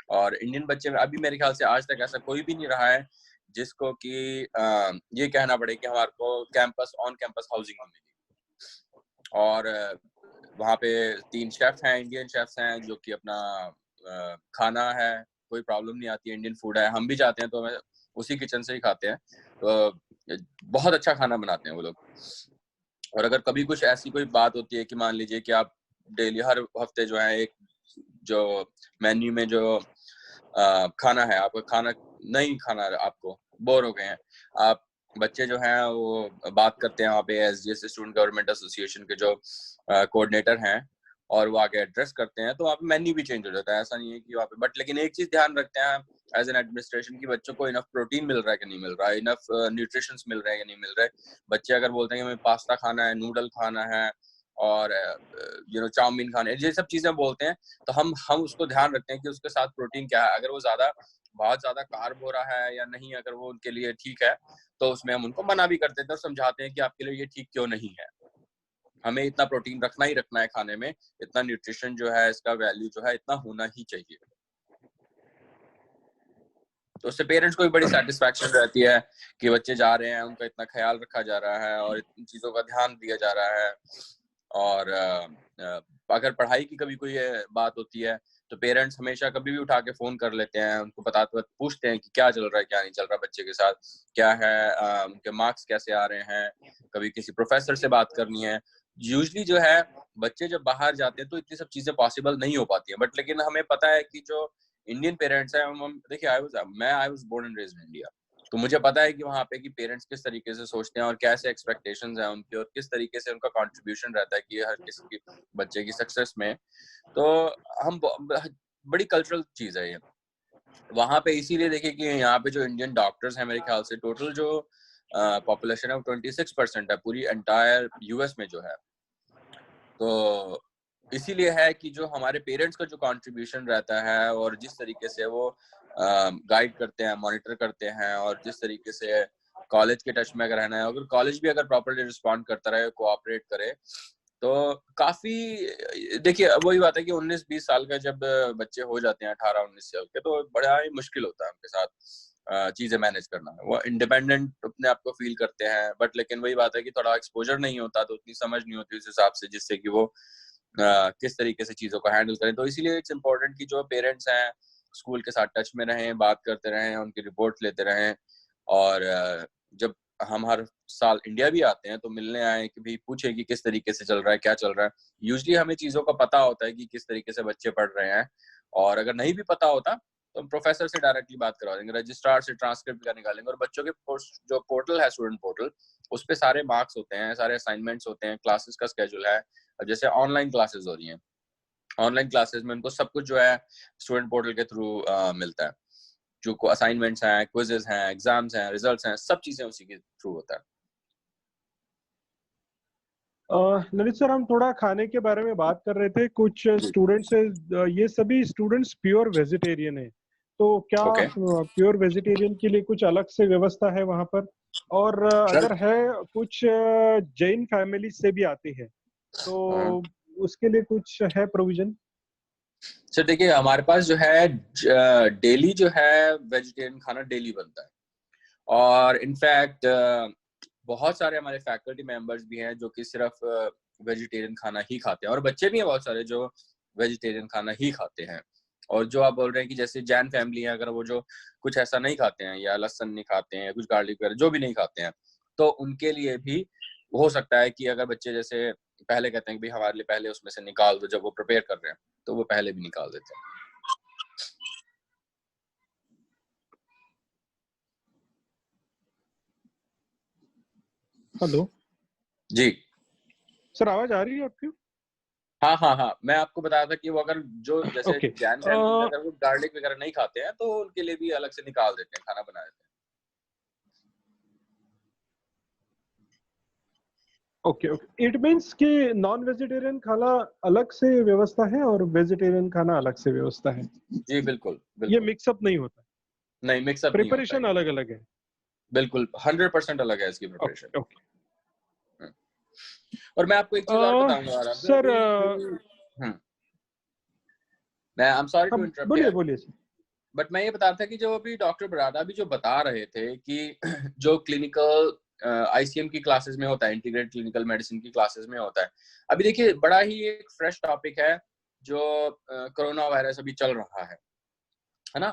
और इंडियन बच्चे में अभी मेरे ख्याल से आज तक ऐसा कोई भी नहीं रहा है जिसको कि ये कहना पड़े कि हमारे को कैंपस ऑन कैंपस हाउसिंग मिली. और वहाँ पे 3 शेफ हैं, इंडियन शेफ्स हैं, जो कि अपना खाना है, कोई प्रॉब्लम नहीं आती है. इंडियन फूड है, हम भी जाते हैं तो हमें उसी किचन से ही खाते हैं. तो बहुत अच्छा खाना बनाते हैं वो लोग. और अगर कभी कुछ ऐसी कोई बात होती है कि मान लीजिए कि आप डेली हर हफ्ते जो है एक जो मेन्यू में जो खाना है, आपको खाना नहीं खाना, आपको बोर हो गए हैं, आप बच्चे जो हैं वो बात करते हैं वहाँ पे SGS स्टूडेंट गवर्नमेंट एसोसिएशन के जो कोऑर्डिनेटर हैं, और वो आके एड्रेस करते हैं, तो वहाँ पे मेन्यू भी चेंज हो जाता है. ऐसा नहीं है कि वहाँ पे, बट लेकिन एक चीज ध्यान रखते हैं एज एन एडमिनिस्ट्रेशन की बच्चों को इनफ प्रोटीन मिल रहा है कि नहीं मिल रहा है, इनफ न्यूट्रिशंस मिल रहे हैं कि नहीं मिल रहे. बच्चे अगर बोलते हैं कि हमें पास्ता खाना है, नूडल खाना है और चाउमीन खाना है, ये सब चीजें बोलते हैं, तो हम उसको ध्यान रखते हैं कि उसके साथ प्रोटीन क्या है. अगर वो बहुत ज्यादा कार्ब हो रहा है या नहीं, अगर वो उनके लिए ठीक है तो उसमें हम उनको मना भी कर देते हैं और समझाते हैं कि आपके लिए ये ठीक क्यों नहीं है. हमें इतना प्रोटीन रखना ही रखना है खाने में, इतना न्यूट्रिशन जो है, इसका वैल्यू जो है इतना होना ही चाहिए. तो उससे पेरेंट्स को भी बड़ी सेटिस्फैक्शन रहती है कि बच्चे जा रहे हैं, उनका इतना ख्याल रखा जा रहा है और इन चीज़ों का ध्यान दिया जा रहा है. और अगर पढ़ाई की कभी कोई बात होती है तो पेरेंट्स हमेशा कभी भी उठा के फ़ोन कर लेते हैं, उनको बताते वक्त पूछते हैं कि क्या चल रहा है, क्या नहीं चल रहा बच्चे के साथ, क्या है, उनके मार्क्स कैसे आ रहे हैं, कभी किसी प्रोफेसर से बात करनी है. यूजली जो है बच्चे जब बाहर जाते हैं तो इतनी सब चीज़ें पॉसिबल नहीं हो पाती हैं. बट लेकिन हमें पता है कि जो इंडियन पेरेंट्स हैं, देखिए I was born and raised in India, तो मुझे पता है कि वहाँ पे कि पेरेंट्स किस तरीके से सोचते हैं और कैसे एक्सपेक्टेशंस हैं उनकी, और किस तरीके से उनका कंट्रीब्यूशन रहता है कि हर किसी की बच्चे की सक्सेस में. तो हम बड़ी कल्चरल चीज़ है ये वहाँ पे. इसीलिए देखिए कि यहाँ पे जो इंडियन डॉक्टर्स हैं, मेरे ख्याल से टोटल जो पॉपुलेशन है वो 26% है पूरी एंटायर US में जो है. तो इसीलिए है कि जो हमारे पेरेंट्स का जो कंट्रीब्यूशन रहता है और जिस तरीके से वो गाइड करते हैं, मॉनिटर करते हैं, और जिस तरीके से कॉलेज के टच में अगर रहना है, अगर कॉलेज भी अगर प्रॉपर्ली रिस्पॉन्ड करता रहे, कोऑपरेट करे, तो काफी, देखिए वही बात है कि 19-20 साल का जब बच्चे हो जाते हैं, 18-19 साल के, तो बड़ा ही मुश्किल होता है उनके साथ चीजें मैनेज करना। वो इंडिपेंडेंट अपने आप को फील करते हैं, बट लेकिन वही बात है कि थोड़ा एक्सपोजर नहीं होता तो उतनी समझ नहीं होती उस हिसाब से, जिससे कि वो किस तरीके से चीजों को हैंडल करें। तो इसीलिए इट्स इम्पोर्टेंट कि जो पेरेंट्स हैं स्कूल के साथ टच में रहें, बात करते रहें, उनकी रिपोर्ट लेते रहें, और जब हम हर साल इंडिया भी आते हैं तो मिलने आए कि भाई पूछे कि किस तरीके से चल रहा है, क्या चल रहा है। यूजुअली हमें चीजों का पता होता है कि किस तरीके से बच्चे पढ़ रहे हैं, और अगर नहीं भी पता होता तो हम प्रोफेसर से डायरेक्टली बात करवा देंगे, रजिस्ट्रार से ट्रांसक्रिप्ट का निकालेंगे, और बच्चों के जो पोर्टल है स्टूडेंट पोर्टल, उस पे सारे मार्क्स होते हैं, सारे असाइनमेंट्स होते हैं, क्लासेस का स्केड्यूल है। जैसे ऑनलाइन क्लासेस हो रही हैं, ऑनलाइन क्लासेस में उनको सब कुछ जो है स्टूडेंट पोर्टल के थ्रू मिलता है, जो को असाइनमेंट्स हैं, क्विजेस हैं, एग्जाम्स हैं, रिजल्ट्स हैं, सब चीजें उसी के थ्रू होता है। ललित सर, हम थोड़ा खाने के बारे में बात कर रहे थे। कुछ स्टूडेंट्स ये सभी स्टूडेंट्स प्योर वेजिटेरियन है, तो क्या प्योर वेजिटेरियन के लिए कुछ अलग से व्यवस्था है वहां पर? और अगर है, कुछ जैन फैमिली से भी आती है, तो उसके लिए कुछ है प्रोविजन? सर देखिए, हमारे पास जो है डेली जो है वेजिटेरियन खाना डेली बनता है, और इनफैक्ट बहुत सारे हमारे फैकल्टी मेंबर्स भी हैं जो कि सिर्फ वेजिटेरियन खाना ही खाते हैं, और बच्चे भी हैं बहुत सारे जो वेजिटेरियन खाना ही खाते हैं। और जो आप बोल रहे हैं कि जैसे जैन फैमिली है, अगर वो जो कुछ ऐसा नहीं खाते हैं, या लहसुन नहीं खाते हैं, या कुछ गार्लिक वगैरह जो भी नहीं खाते हैं, तो उनके लिए भी हो सकता है कि अगर बच्चे जैसे पहले कहते हैं कि भाई हमारे लिए पहले उसमें से निकाल दो, जब वो प्रिपेयर कर रहे हैं तो वो पहले भी निकाल देते हैं। हेलो जी सर, आवाज आ रही है आपकी? हाँ हाँ हाँ, मैं आपको बताया था कि वो अगर जो जैसे Okay. जैन फैमिली में अगर वो गार्लिक वगैरह नहीं खाते हैं तो उनके लिए भी अलग से निकाल देते हैं, खाना बना देते हैं। ओके ओके, इट मींस कि नॉन वेजिटेरियन खाना अलग से व्यवस्था है और वेजिटेरियन खाना अलग से व्यवस्था है? जी बिल्कुल ये बिल्कुल। मिक्सअप नहीं होता? नहीं, मिक्सअप नहीं होता प्रिपरेशन है, अलग अलग है? बिल्कुल 100% अलग है इसकी प्रिपरेशन। ओके। और मैं आपको एक चीज और बताऊंगा सर, मैं I am sorry to interrupt बोलिए हियर, बोलिए सर। बट मैं ये बता रहा था कि जो अभी डॉक्टर बराड़ा भी जो बता रहे थे कि जो क्लिनिकल आईसीएम की क्लासेस में होता है, इंटीग्रेटेड क्लिनिकल मेडिसिन की क्लासेस में होता है। अभी देखिए, बड़ा ही एक फ्रेश टॉपिक है जो कोरोना वायरस अभी चल रहा है ना।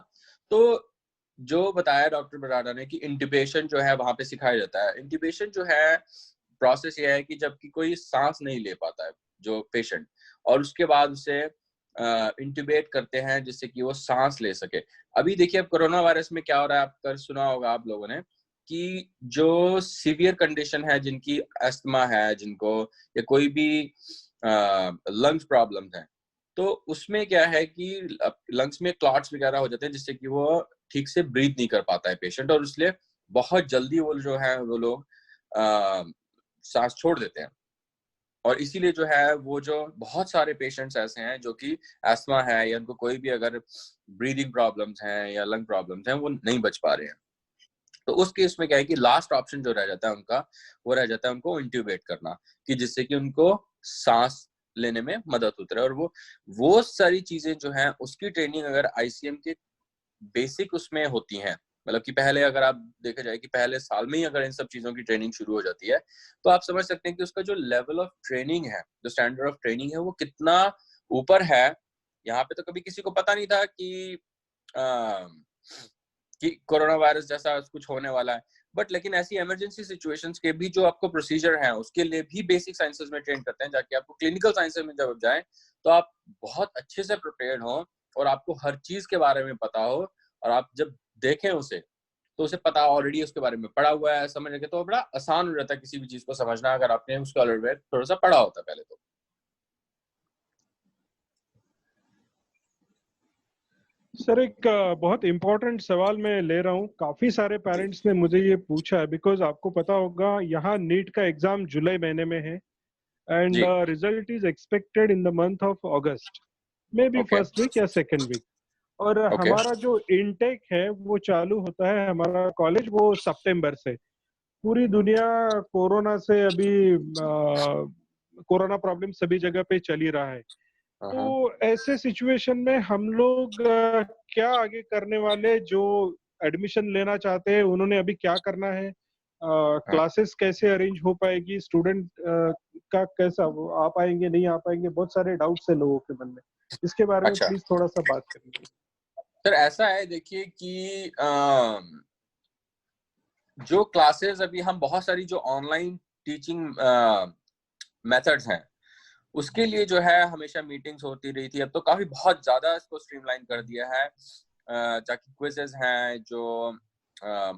तो जो बताया डॉक्टर बराड़ा ने कि इंट्यूबेशन जो है वहां पे सिखाया जाता है। इंट्यूबेशन जो है प्रोसेस ये है कि जबकि कोई सांस नहीं ले पाता है जो पेशेंट, और उसके बाद उसे इंट्यूबेट करते हैं जिससे कि वो सांस ले सके। अभी देखिए, अब कोरोना वायरस में क्या हो रहा है, आपका सुना होगा आप लोगों ने कि जो सीवियर कंडीशन है, जिनकी अस्थमा है, जिनको या कोई भी लंग्स प्रॉब्लम है, तो उसमें क्या है कि लंग्स में क्लॉट्स वगैरह हो जाते हैं जिससे कि वो ठीक से ब्रीथ नहीं कर पाता है पेशेंट, और इसलिए बहुत जल्दी वो जो है वो लोग सांस छोड़ देते हैं। और इसीलिए जो है वो जो बहुत सारे पेशेंट्स ऐसे हैं जो कि अस्थमा है या उनको कोई भी अगर ब्रीदिंग प्रॉब्लम्स हैं या लंग प्रॉब्लम्स हैं, वो नहीं बच पा रहे हैं। तो उस केस में क्या है कि लास्ट ऑप्शन जो रह जाता है उनका, वो रह जाता है उनको इंट्यूबेट करना, कि जिससे कि उनको सांस लेने में मदद होती है। और वो सारी चीजें जो हैं उसकी ट्रेनिंग अगर आईसीएम के बेसिक उसमें होती हैं, मतलब कि पहले अगर आप देखा जाए कि पहले साल में ही अगर इन सब चीजों की ट्रेनिंग शुरू हो जाती है, तो आप समझ सकते हैं कि उसका जो लेवल ऑफ ट्रेनिंग है, जो स्टैंडर्ड ऑफ ट्रेनिंग है, वो कितना ऊपर है। यहाँ पे तो कभी किसी को पता नहीं था कि कोरोना वायरस जैसा कुछ होने वाला है, बट लेकिन ऐसी इमरजेंसी सिचुएशंस के भी जो आपको प्रोसीजर हैं उसके लिए भी बेसिक साइंसेस में ट्रेन करते हैं, जाके आपको क्लिनिकल साइंसेस में जब जाएं तो आप बहुत अच्छे से प्रिपेयर्ड हो और आपको हर चीज के बारे में पता हो, और आप जब देखें उसे तो उसे पता ऑलरेडी उसके बारे में पढ़ा हुआ है, समझ के तो बड़ा आसान हो जाता है किसी भी चीज को समझना, अगर आपने उसको ऑलरेडी थोड़ा सा पढ़ा होता पहले तो। सर, एक बहुत इम्पोर्टेंट सवाल मैं ले रहा हूँ। काफी सारे पेरेंट्स ने मुझे ये पूछा है, बिकॉज आपको पता होगा यहाँ नीट का एग्जाम जुलाई महीने में है, and result is expected in the month of August, may be first week या सेकेंड वीक। और हमारा जो इनटेक है वो चालू होता है, हमारा कॉलेज, वो सितंबर से। पूरी दुनिया कोरोना से अभी कोरोना प्रॉब्लम सभी जगह पे चल ही रहा है। तो ऐसे सिचुएशन में हम लोग क्या आगे करने वाले? जो एडमिशन लेना चाहते हैं उन्होंने अभी क्या करना है, क्लासेस कैसे अरेंज हो पाएगी, स्टूडेंट का कैसा वो आ पाएंगे नहीं आ पाएंगे, बहुत सारे डाउट्स है लोगों के मन में, इसके बारे में अच्छा प्लीज थोड़ा सा बात करेंगे। सर, ऐसा है देखिए कि जो क्लासेस अभी हम बहुत सारी जो ऑनलाइन टीचिंग मेथड्स हैं उसके लिए जो है हमेशा मीटिंग्स होती रही थी, अब तो काफी बहुत ज्यादा इसको स्ट्रीमलाइन कर दिया है, ताकि क्विजेस हैं, जो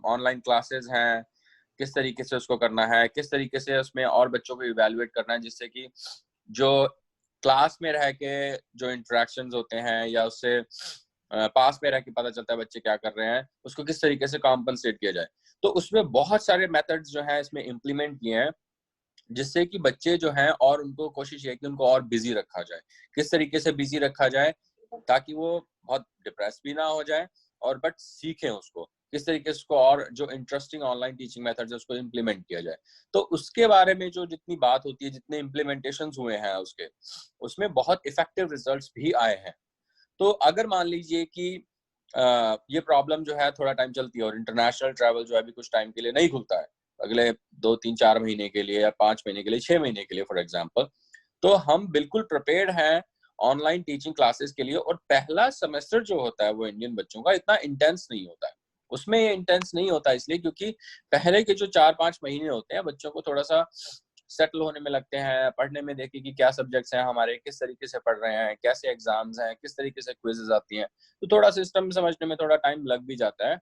ऑनलाइन क्लासेस हैं, किस तरीके से उसको करना है, किस तरीके से उसमें और बच्चों को इवेलुएट करना है, जिससे कि जो क्लास में रह के जो इंटरेक्शंस होते हैं या उससे पास में रह के पता चलता है बच्चे क्या कर रहे हैं, उसको किस तरीके से कॉम्पनसेट किया जाए। तो उसमें बहुत सारे मेथड्स जो है इसमें इम्प्लीमेंट किए हैं, जिससे कि बच्चे जो हैं और उनको कोशिश है कि उनको और बिजी रखा जाए। किस तरीके से बिजी रखा जाए ताकि वो बहुत डिप्रेस भी ना हो जाए और बट सीखें उसको, किस तरीके से उसको और जो इंटरेस्टिंग ऑनलाइन टीचिंग मेथड्स है उसको इम्प्लीमेंट किया जाए। तो उसके बारे में जो जितनी बात होती है, जितने इम्प्लीमेंटेशंस हुए हैं उसके, उसमें बहुत इफेक्टिव रिजल्ट्स भी आए हैं। तो अगर मान लीजिए कि ये प्रॉब्लम जो है थोड़ा टाइम चलती है और इंटरनेशनल ट्रैवल जो है अभी कुछ टाइम के लिए नहीं खुलता है, अगले 2-3-4 महीने के लिए या 5 महीने के लिए, 6 महीने के लिए फॉर एग्जांपल, तो हम बिल्कुल प्रिपेयर्ड हैं ऑनलाइन टीचिंग क्लासेस के लिए। और पहला सेमेस्टर जो होता है वो इंडियन बच्चों का इतना इंटेंस नहीं होता है। उसमें ये इंटेंस नहीं होता इसलिए क्योंकि पहले के जो 4-5 महीने होते हैं बच्चों को थोड़ा सा सेटल होने में लगते हैं, पढ़ने में, देखिए कि क्या सब्जेक्ट्स हैं हमारे, किस तरीके से पढ़ रहे हैं, कैसे एग्जाम्स हैं, किस तरीके से क्विजेस आती हैं, तो थोड़ा सिस्टम समझने में थोड़ा टाइम लग भी जाता है।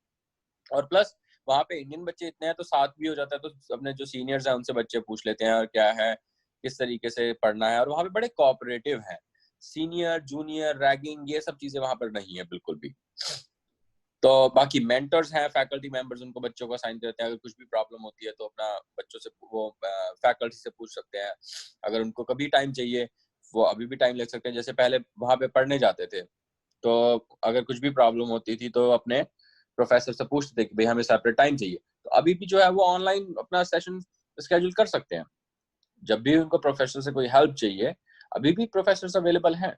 और प्लस वहाँ पे इंडियन बच्चे इतने हैं तो साथ भी हो जाता है, तो अपने जो सीनियर्स हैं उनसे बच्चे पूछ लेते हैं और क्या है, किस तरीके से पढ़ना है। और वहाँ पे बड़े कोऑपरेटिव हैं, सीनियर जूनियर रैगिंग ये सब चीजें वहाँ पर नहीं है बिल्कुल भी। तो बाकी मेंटर्स हैं, फैकल्टी मेंबर्स, उनको बच्चों को असाइन करते हैं। अगर कुछ भी प्रॉब्लम होती है तो अपना बच्चों से वो फैकल्टी से पूछ सकते हैं। अगर उनको कभी टाइम चाहिए वो अभी भी टाइम ले सकते हैं। जैसे पहले वहाँ पे पढ़ने जाते थे तो अगर कुछ भी प्रॉब्लम होती थी तो अपने प्रोफेसर से पूछते थे कि भाई हमें सेपरेट टाइम चाहिए। तो अभी भी जो है वो ऑनलाइन अपना सेशन स्केड्यूल कर सकते हैं। जब भी उनको प्रोफेसर से कोई हेल्प चाहिए अभी भी प्रोफेसर्स अवेलेबल हैं।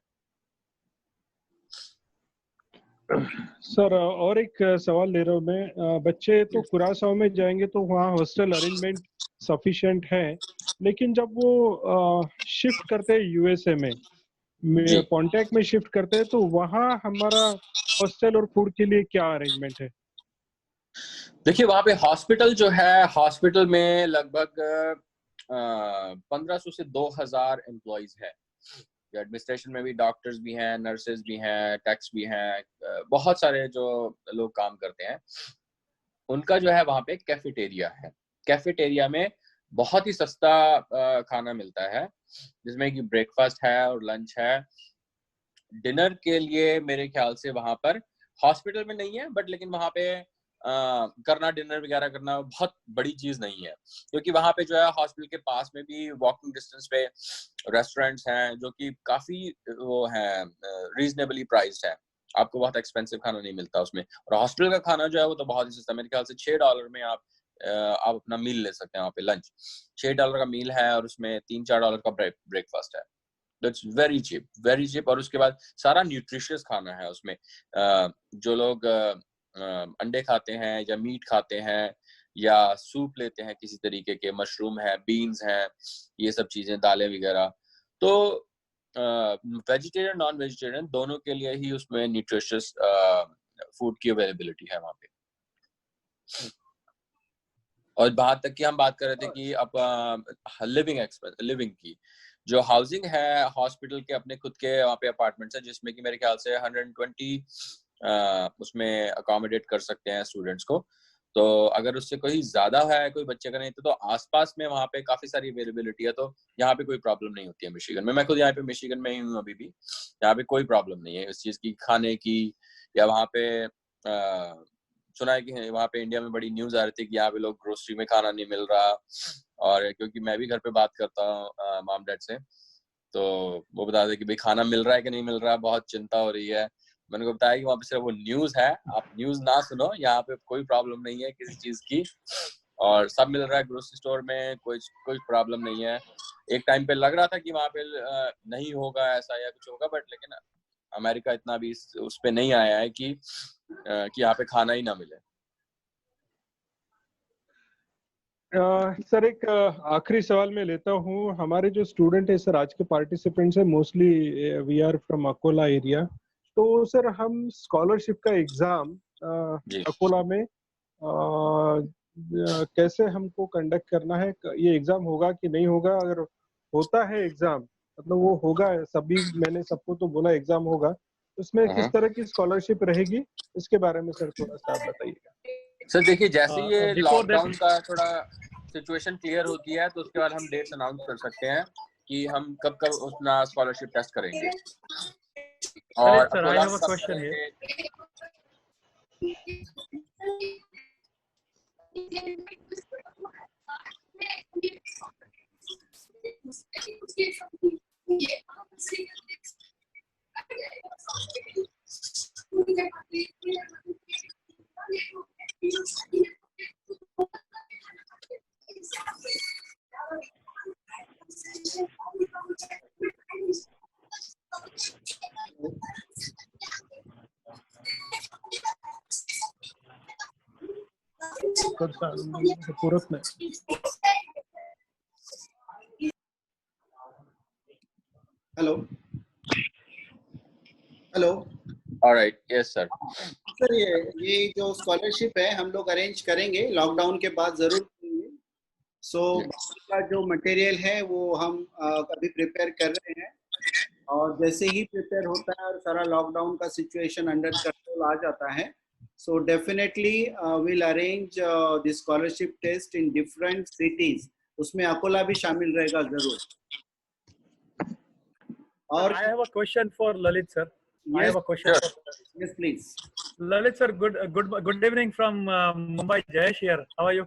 सर और एक सवाल ले रहा हूँ मैं, बच्चे तो कुरासाओ में जाएंगे तो वहाँ हॉस्टल अरेंजमेंट सफिशिएंट है, लेकिन जब वो शिफ्ट करते हैं यूएसए में जी पॉन्टैक में शिफ्ट करते हैं तो वहाँ हमारा हॉस्टल और फूड के लिए क्या अरेंजमेंट है? देखिए वहाँ पे हॉस्पिटल जो है, हॉस्पिटल में लगभग 1500 से 2000 एम्प्लॉइज है। एडमिनिस्ट्रेशन में भी डॉक्टर्स भी हैं, नर्सेज भी हैं, टैक्स भी हैं, बहुत सारे जो लोग काम करते हैं। उनका जो है वहाँ पे कैफेटेरिया है। कैफेटेरिया में बहुत ही सस्ता खाना मिलता है, जिसमें कि ब्रेकफास्ट है और लंच है। डिनर के लिए मेरे ख्याल से वहाँ पर, हॉस्पिटल में नहीं है बट लेकिन वहाँ पे करना, डिनर वगैरह करना बहुत बड़ी चीज नहीं है, क्योंकि वहाँ पे जो है हॉस्पिटल के पास में भी वॉकिंग डिस्टेंस पे रेस्टोरेंट्स हैं जो कि काफी वो हैं, रीजनेबली प्राइस्ड है। आपको बहुत एक्सपेंसिव खाना नहीं मिलता उसमें। और हॉस्पिटल का खाना जो है वो तो बहुत ही सस्ता, मेरे ख्याल से $6 में आप अपना मील ले सकते हैं वहाँ पे। लंच $6 का मील है और उसमें $3-4 का ब्रेकफास्ट है। That's very cheap, very cheap। और उसके बाद सारा न्यूट्रिशियस खाना है उसमें। जो लोग अंडे खाते हैं या मीट खाते हैं या सूप लेते हैं किसी तरीके के, मशरूम है, बीन्स हैं, ये सब चीजें, दालें वगैरह, तो वेजिटेरियन नॉन वेजिटेरियन दोनों के लिए ही उसमें न्यूट्रिशियस फूड की अवेलेबिलिटी है वहाँ पे। और बात तक की हम बात कर रहे थे कि अब लिविंग की जो हाउसिंग है, हॉस्पिटल के अपने खुद के वहाँ पे अपार्टमेंट्स है जिसमें कि मेरे ख्याल से 120 उसमें अकोमोडेट कर सकते हैं स्टूडेंट्स को। तो अगर उससे कोई ज्यादा है, कोई बच्चे का नहीं तो आसपास में वहाँ पे काफी सारी अवेलेबिलिटी है, तो यहाँ पे कोई प्रॉब्लम नहीं होती है मिशिगन में। मैं खुद यहाँ पे मिशिगन में ही हूँ अभी भी, यहाँ पे कोई प्रॉब्लम नहीं है इस चीज की, खाने की। या वहाँ पे सुना है कि वहाँ पे इंडिया में बड़ी न्यूज आ रही थी कि यहाँ पे लोग ग्रोसरी में खाना नहीं मिल रहा। और क्योंकि मैं भी घर पे बात करता हूँ मॉम डैड से, तो वो बता दे कि भाई खाना मिल रहा है कि नहीं मिल रहा है, बहुत चिंता हो रही है। मैंने को बताया कि वहाँ पे सिर्फ वो न्यूज है, आप न्यूज ना सुनो, यहाँ पे कोई प्रॉब्लम नहीं है किसी चीज की, और सब मिल रहा है ग्रोसरी स्टोर में, कोई प्रॉब्लम नहीं है। एक टाइम पे लग रहा था कि वहाँ पे नहीं होगा ऐसा या कुछ होगा, बट लेकिन अमेरिका इतना भी उस पे नहीं आया है कि यहाँ पे खाना ही ना मिले। सर एक आखिरी सवाल मैं लेता हूँ। हमारे जो स्टूडेंट है सर, आज के पार्टिसिपेंट्स है, mostly we are from Akola area. तो सर हम स्कॉलरशिप का एग्जाम जी अकोला में कैसे हमको कंडक्ट करना है? ये एग्जाम होगा कि नहीं होगा? अगर होता है एग्जाम, मतलब वो होगा, सभी मैंने सबको तो बोला एग्जाम होगा, उसमें किस तरह की स्कॉलरशिप रहेगी, इसके बारे में सर थोड़ा सा आप बताइएगा। सर देखिए, जैसे ये Before that, लॉकडाउन का थोड़ा सिचुएशन क्लियर होती है तो उसके बाद हम डेट्स अनाउंस कर सकते हैं कि हम कब कब अपना स्कॉलरशिप टेस्ट करेंगे। और Lalit sir, I Akola have में a कब question here. करेंगे। पूरत में hello hello alright, yes sir. Sir, ये जो स्कॉलरशिप है हम लोग अरेंज करेंगे, लॉकडाउन के बाद जरूर करेंगे। सो का जो मटेरियल है वो हम अभी प्रिपेयर कर रहे हैं, और जैसे ही प्रिपेयर होता है और सारा लॉकडाउन का सिचुएशन अंडर कंट्रोल आ जाता है, so definitely will arrange the scholarship test in different cities. उसमें अकोला भी शामिल रहेगा जरूर। और I have a question for Lalit sir. I Yes, have a question. Sure. For yes, please. Lalit sir, good evening from Mumbai. Jayesh here. How are you?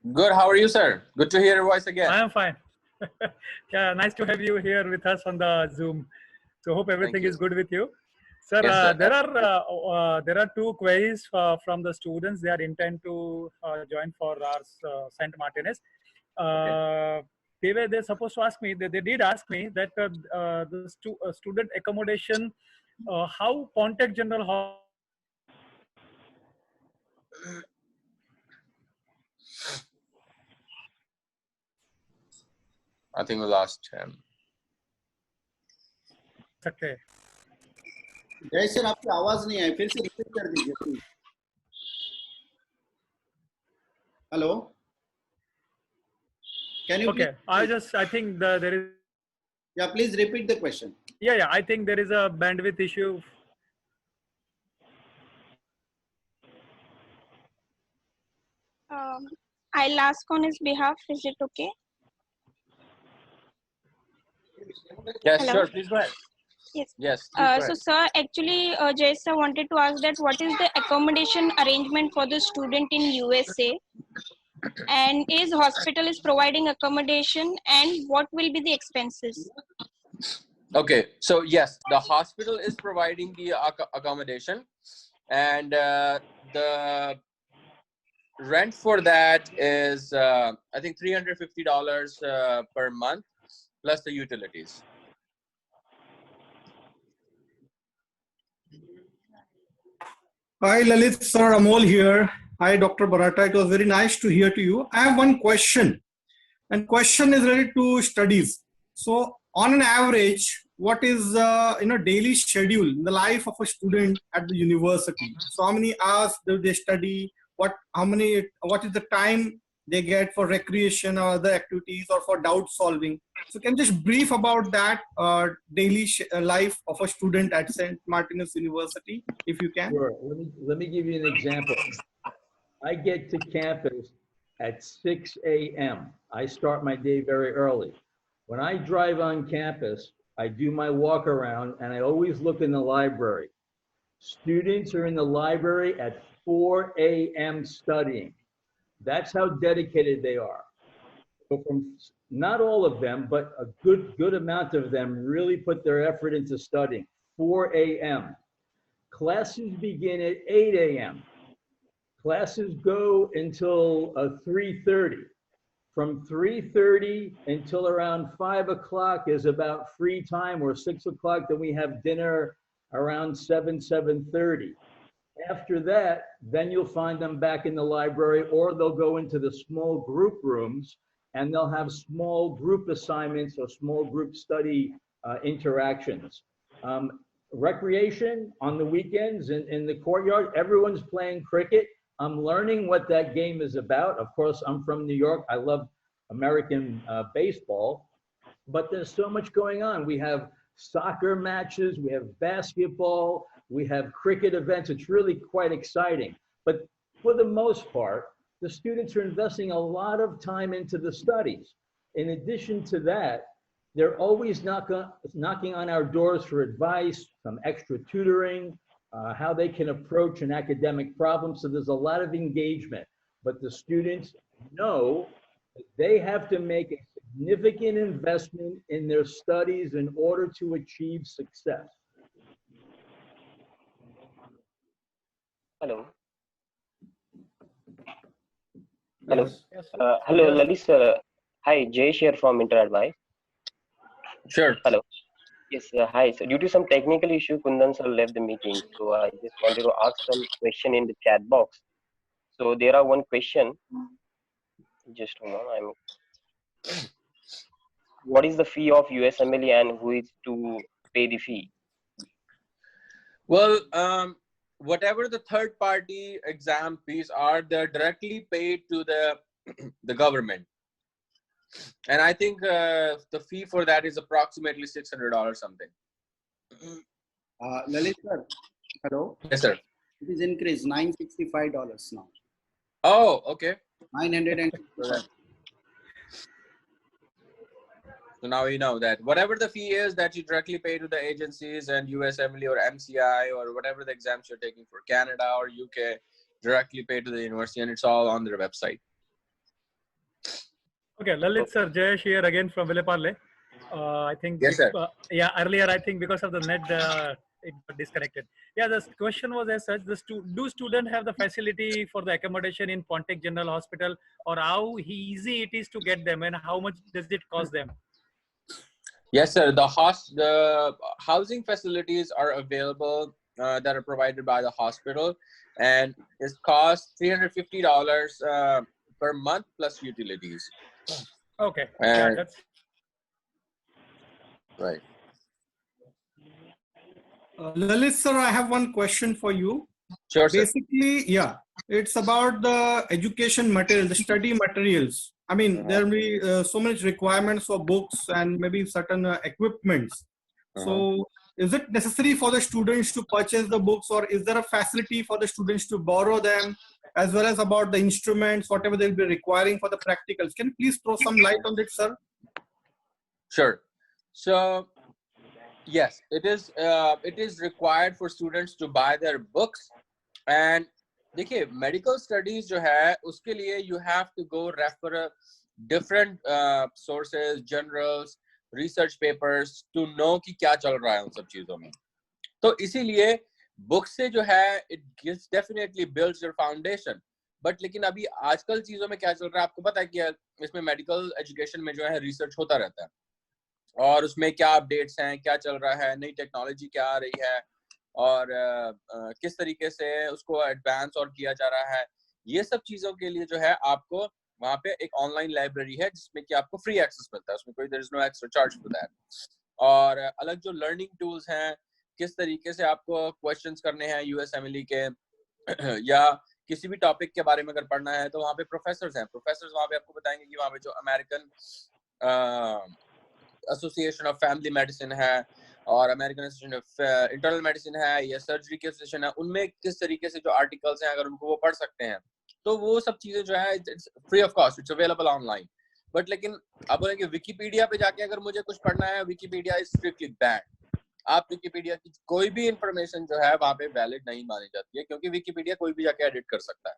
Good, how are you sir? Good to hear your voice again. I am fine. Yeah, nice to have you here with us on the Zoom. So hope everything you. is good with you. Sir, Yes, sir. there are two queries from the students. They are intent to join for our St. Martinez. They're supposed to ask me, they did ask me that the student accommodation, how Pontic General Hall. I think we lost him. सकते हैं। जय sir, आपकी आवाज नहीं आई, फिर से repeat कर दीजिए please. Hello, can you Okay, I think there is. Yeah, please repeat the question. Yeah, I think there is a bandwidth issue. I'll ask on his behalf. Is it okay? Yes, Hello? sure, please go ahead. Yes. Yes, please go So, ahead. sir, actually, Jay sir wanted to ask that what is the accommodation arrangement for the student in USA, and is hospital is providing accommodation, and what will be the expenses? Okay, so yes, the hospital is providing the accommodation, and the rent for that is I think $350 per month plus the utilities. Hi Lalit sir, Amol here. Hi Dr. Barata, it was very nice to hear to you. I have one question, and question is related to studies. So on an average, what is daily schedule in the life of a student at the university? So how many hours do they study? What is the time they get for recreation or other activities or for doubt solving? So can you just brief about that daily life of a student at St. Martinez University, if you can? Sure. Let me give you an example. I get to campus at 6 a.m. I start my day very early. When I drive on campus, I do my walk around and I always look in the library. Students are in the library at 4 a.m. studying. That's how dedicated they are. So from not all of them, but a good amount of them really put their effort into studying. 4 a.m. Classes begin at 8 a.m. Classes go until 3:30. From 3:30 until around 5 o'clock is about free time, or 6 o'clock, then we have dinner around 7:30. After that, then you'll find them back in the library, or they'll go into the small group rooms and they'll have small group assignments or small group study interactions. Recreation on the weekends in the courtyard, everyone's playing cricket. I'm learning what that game is about. Of course, I'm from New York. I love American baseball, but there's so much going on. We have soccer matches, we have basketball, we have cricket events. It's really quite exciting. But for the most part, the students are investing a lot of time into the studies. In addition to that, they're always knocking on our doors for advice, some extra tutoring, how they can approach an academic problem. So there's a lot of engagement, but the students know that they have to make a significant investment in their studies in order to achieve success. Hello. Hello. Yes. Hello, Yes. Lalit sir. Hi, Jayesh here from InterAdvice. Sure. Hello. Yes, hi. So due to some technical issue, Kundan sir left the meeting. So I just wanted to ask some question in the chat box. So there are one question. Just hold on. What is the fee of USMLE and who is to pay the fee? Well, whatever the third party exam fees are, they're directly paid to the government. And I think the fee for that is approximately $600 something. Lalit sir, hello. Yes, sir. It is increased $965 now. Oh, okay. 965. So now you know that whatever the fee is that you directly pay to the agencies and USMLE or MCI or whatever the exams you're taking for Canada or UK, directly pay to the university, and it's all on their website. Okay, Lalit sir, Jayesh here again from Vileparle. I think, Yes, sir. Yeah, earlier I think because of the net, it got disconnected. Yeah, the question was as such: do students have the facility for the accommodation in Pontic General Hospital, or how easy it is to get them, and how much does it cost them? Yes, sir. The housing facilities are available that are provided by the hospital, and it costs $350 per month plus utilities. Okay, yeah, that's right. Lalit sir, I have one question for you. Sure, sir. Basically, yeah, it's about the education material, the study materials. I mean, there will be so much requirements for books and maybe certain equipments. So is it necessary for the students to purchase the books, or is there a facility for the students to borrow them, as well as about the instruments, whatever they'll be requiring for the practicals? Can you please throw some light on it, sir? Sure. So yes, it is required for students to buy their books. And देखिए, medical studies जो है उसके लिए you have to go refer different sources, journals, research papers to know कि क्या चल रहा है उन सब चीजों में. तो इसीलिए बुक से जो है it definitely builds your foundation. But लेकिन अभी आजकल चीजों में क्या चल रहा है आपको पता है कि इसमें मेडिकल एजुकेशन में जो है रिसर्च होता रहता है और उसमें क्या अपडेट्स हैं, क्या चल रहा है, नई टेक्नोलॉजी क्या आ रही है और किस तरीके से उसको एडवांस और किया जा रहा है. ये सब चीजों के लिए जो है आपको वहाँ पे एक ऑनलाइन लाइब्रेरी है जिसमें कि आपको फ्री एक्सेस मिलता है, उसमें कोई there is no extra charge for that. और अलग जो लर्निंग टूल्स हैं, किस तरीके से आपको क्वेश्चंस करने हैं यूएसएमएलई के या किसी भी टॉपिक के बारे में अगर पढ़ना है तो वहाँ पे प्रोफेसर्स हैं. प्रोफेसर्स वहाँ पे आपको बताएंगे कि वहाँ पे जो American association of family medicine है और American association of internal medicine है या सर्जरी की एसोसिएशन है, उनमें किस तरीके से जो आर्टिकल्स हैं अगर उनको वो पढ़ सकते हैं तो वो सब चीजें जो है it's free of cost, it's available online. But लेकिन आप बोलेंगे विकिपीडिया पे जाके अगर मुझे कुछ पढ़ना है, विकिपीडिया इज स्ट्रिक्टली बैन्ड. आप विकिपीडिया की कोई भी इंफॉर्मेशन जो है वहां पे वैलिड नहीं मानी जाती है क्योंकि विकिपीडिया कोई भी जाके एडिट कर सकता है.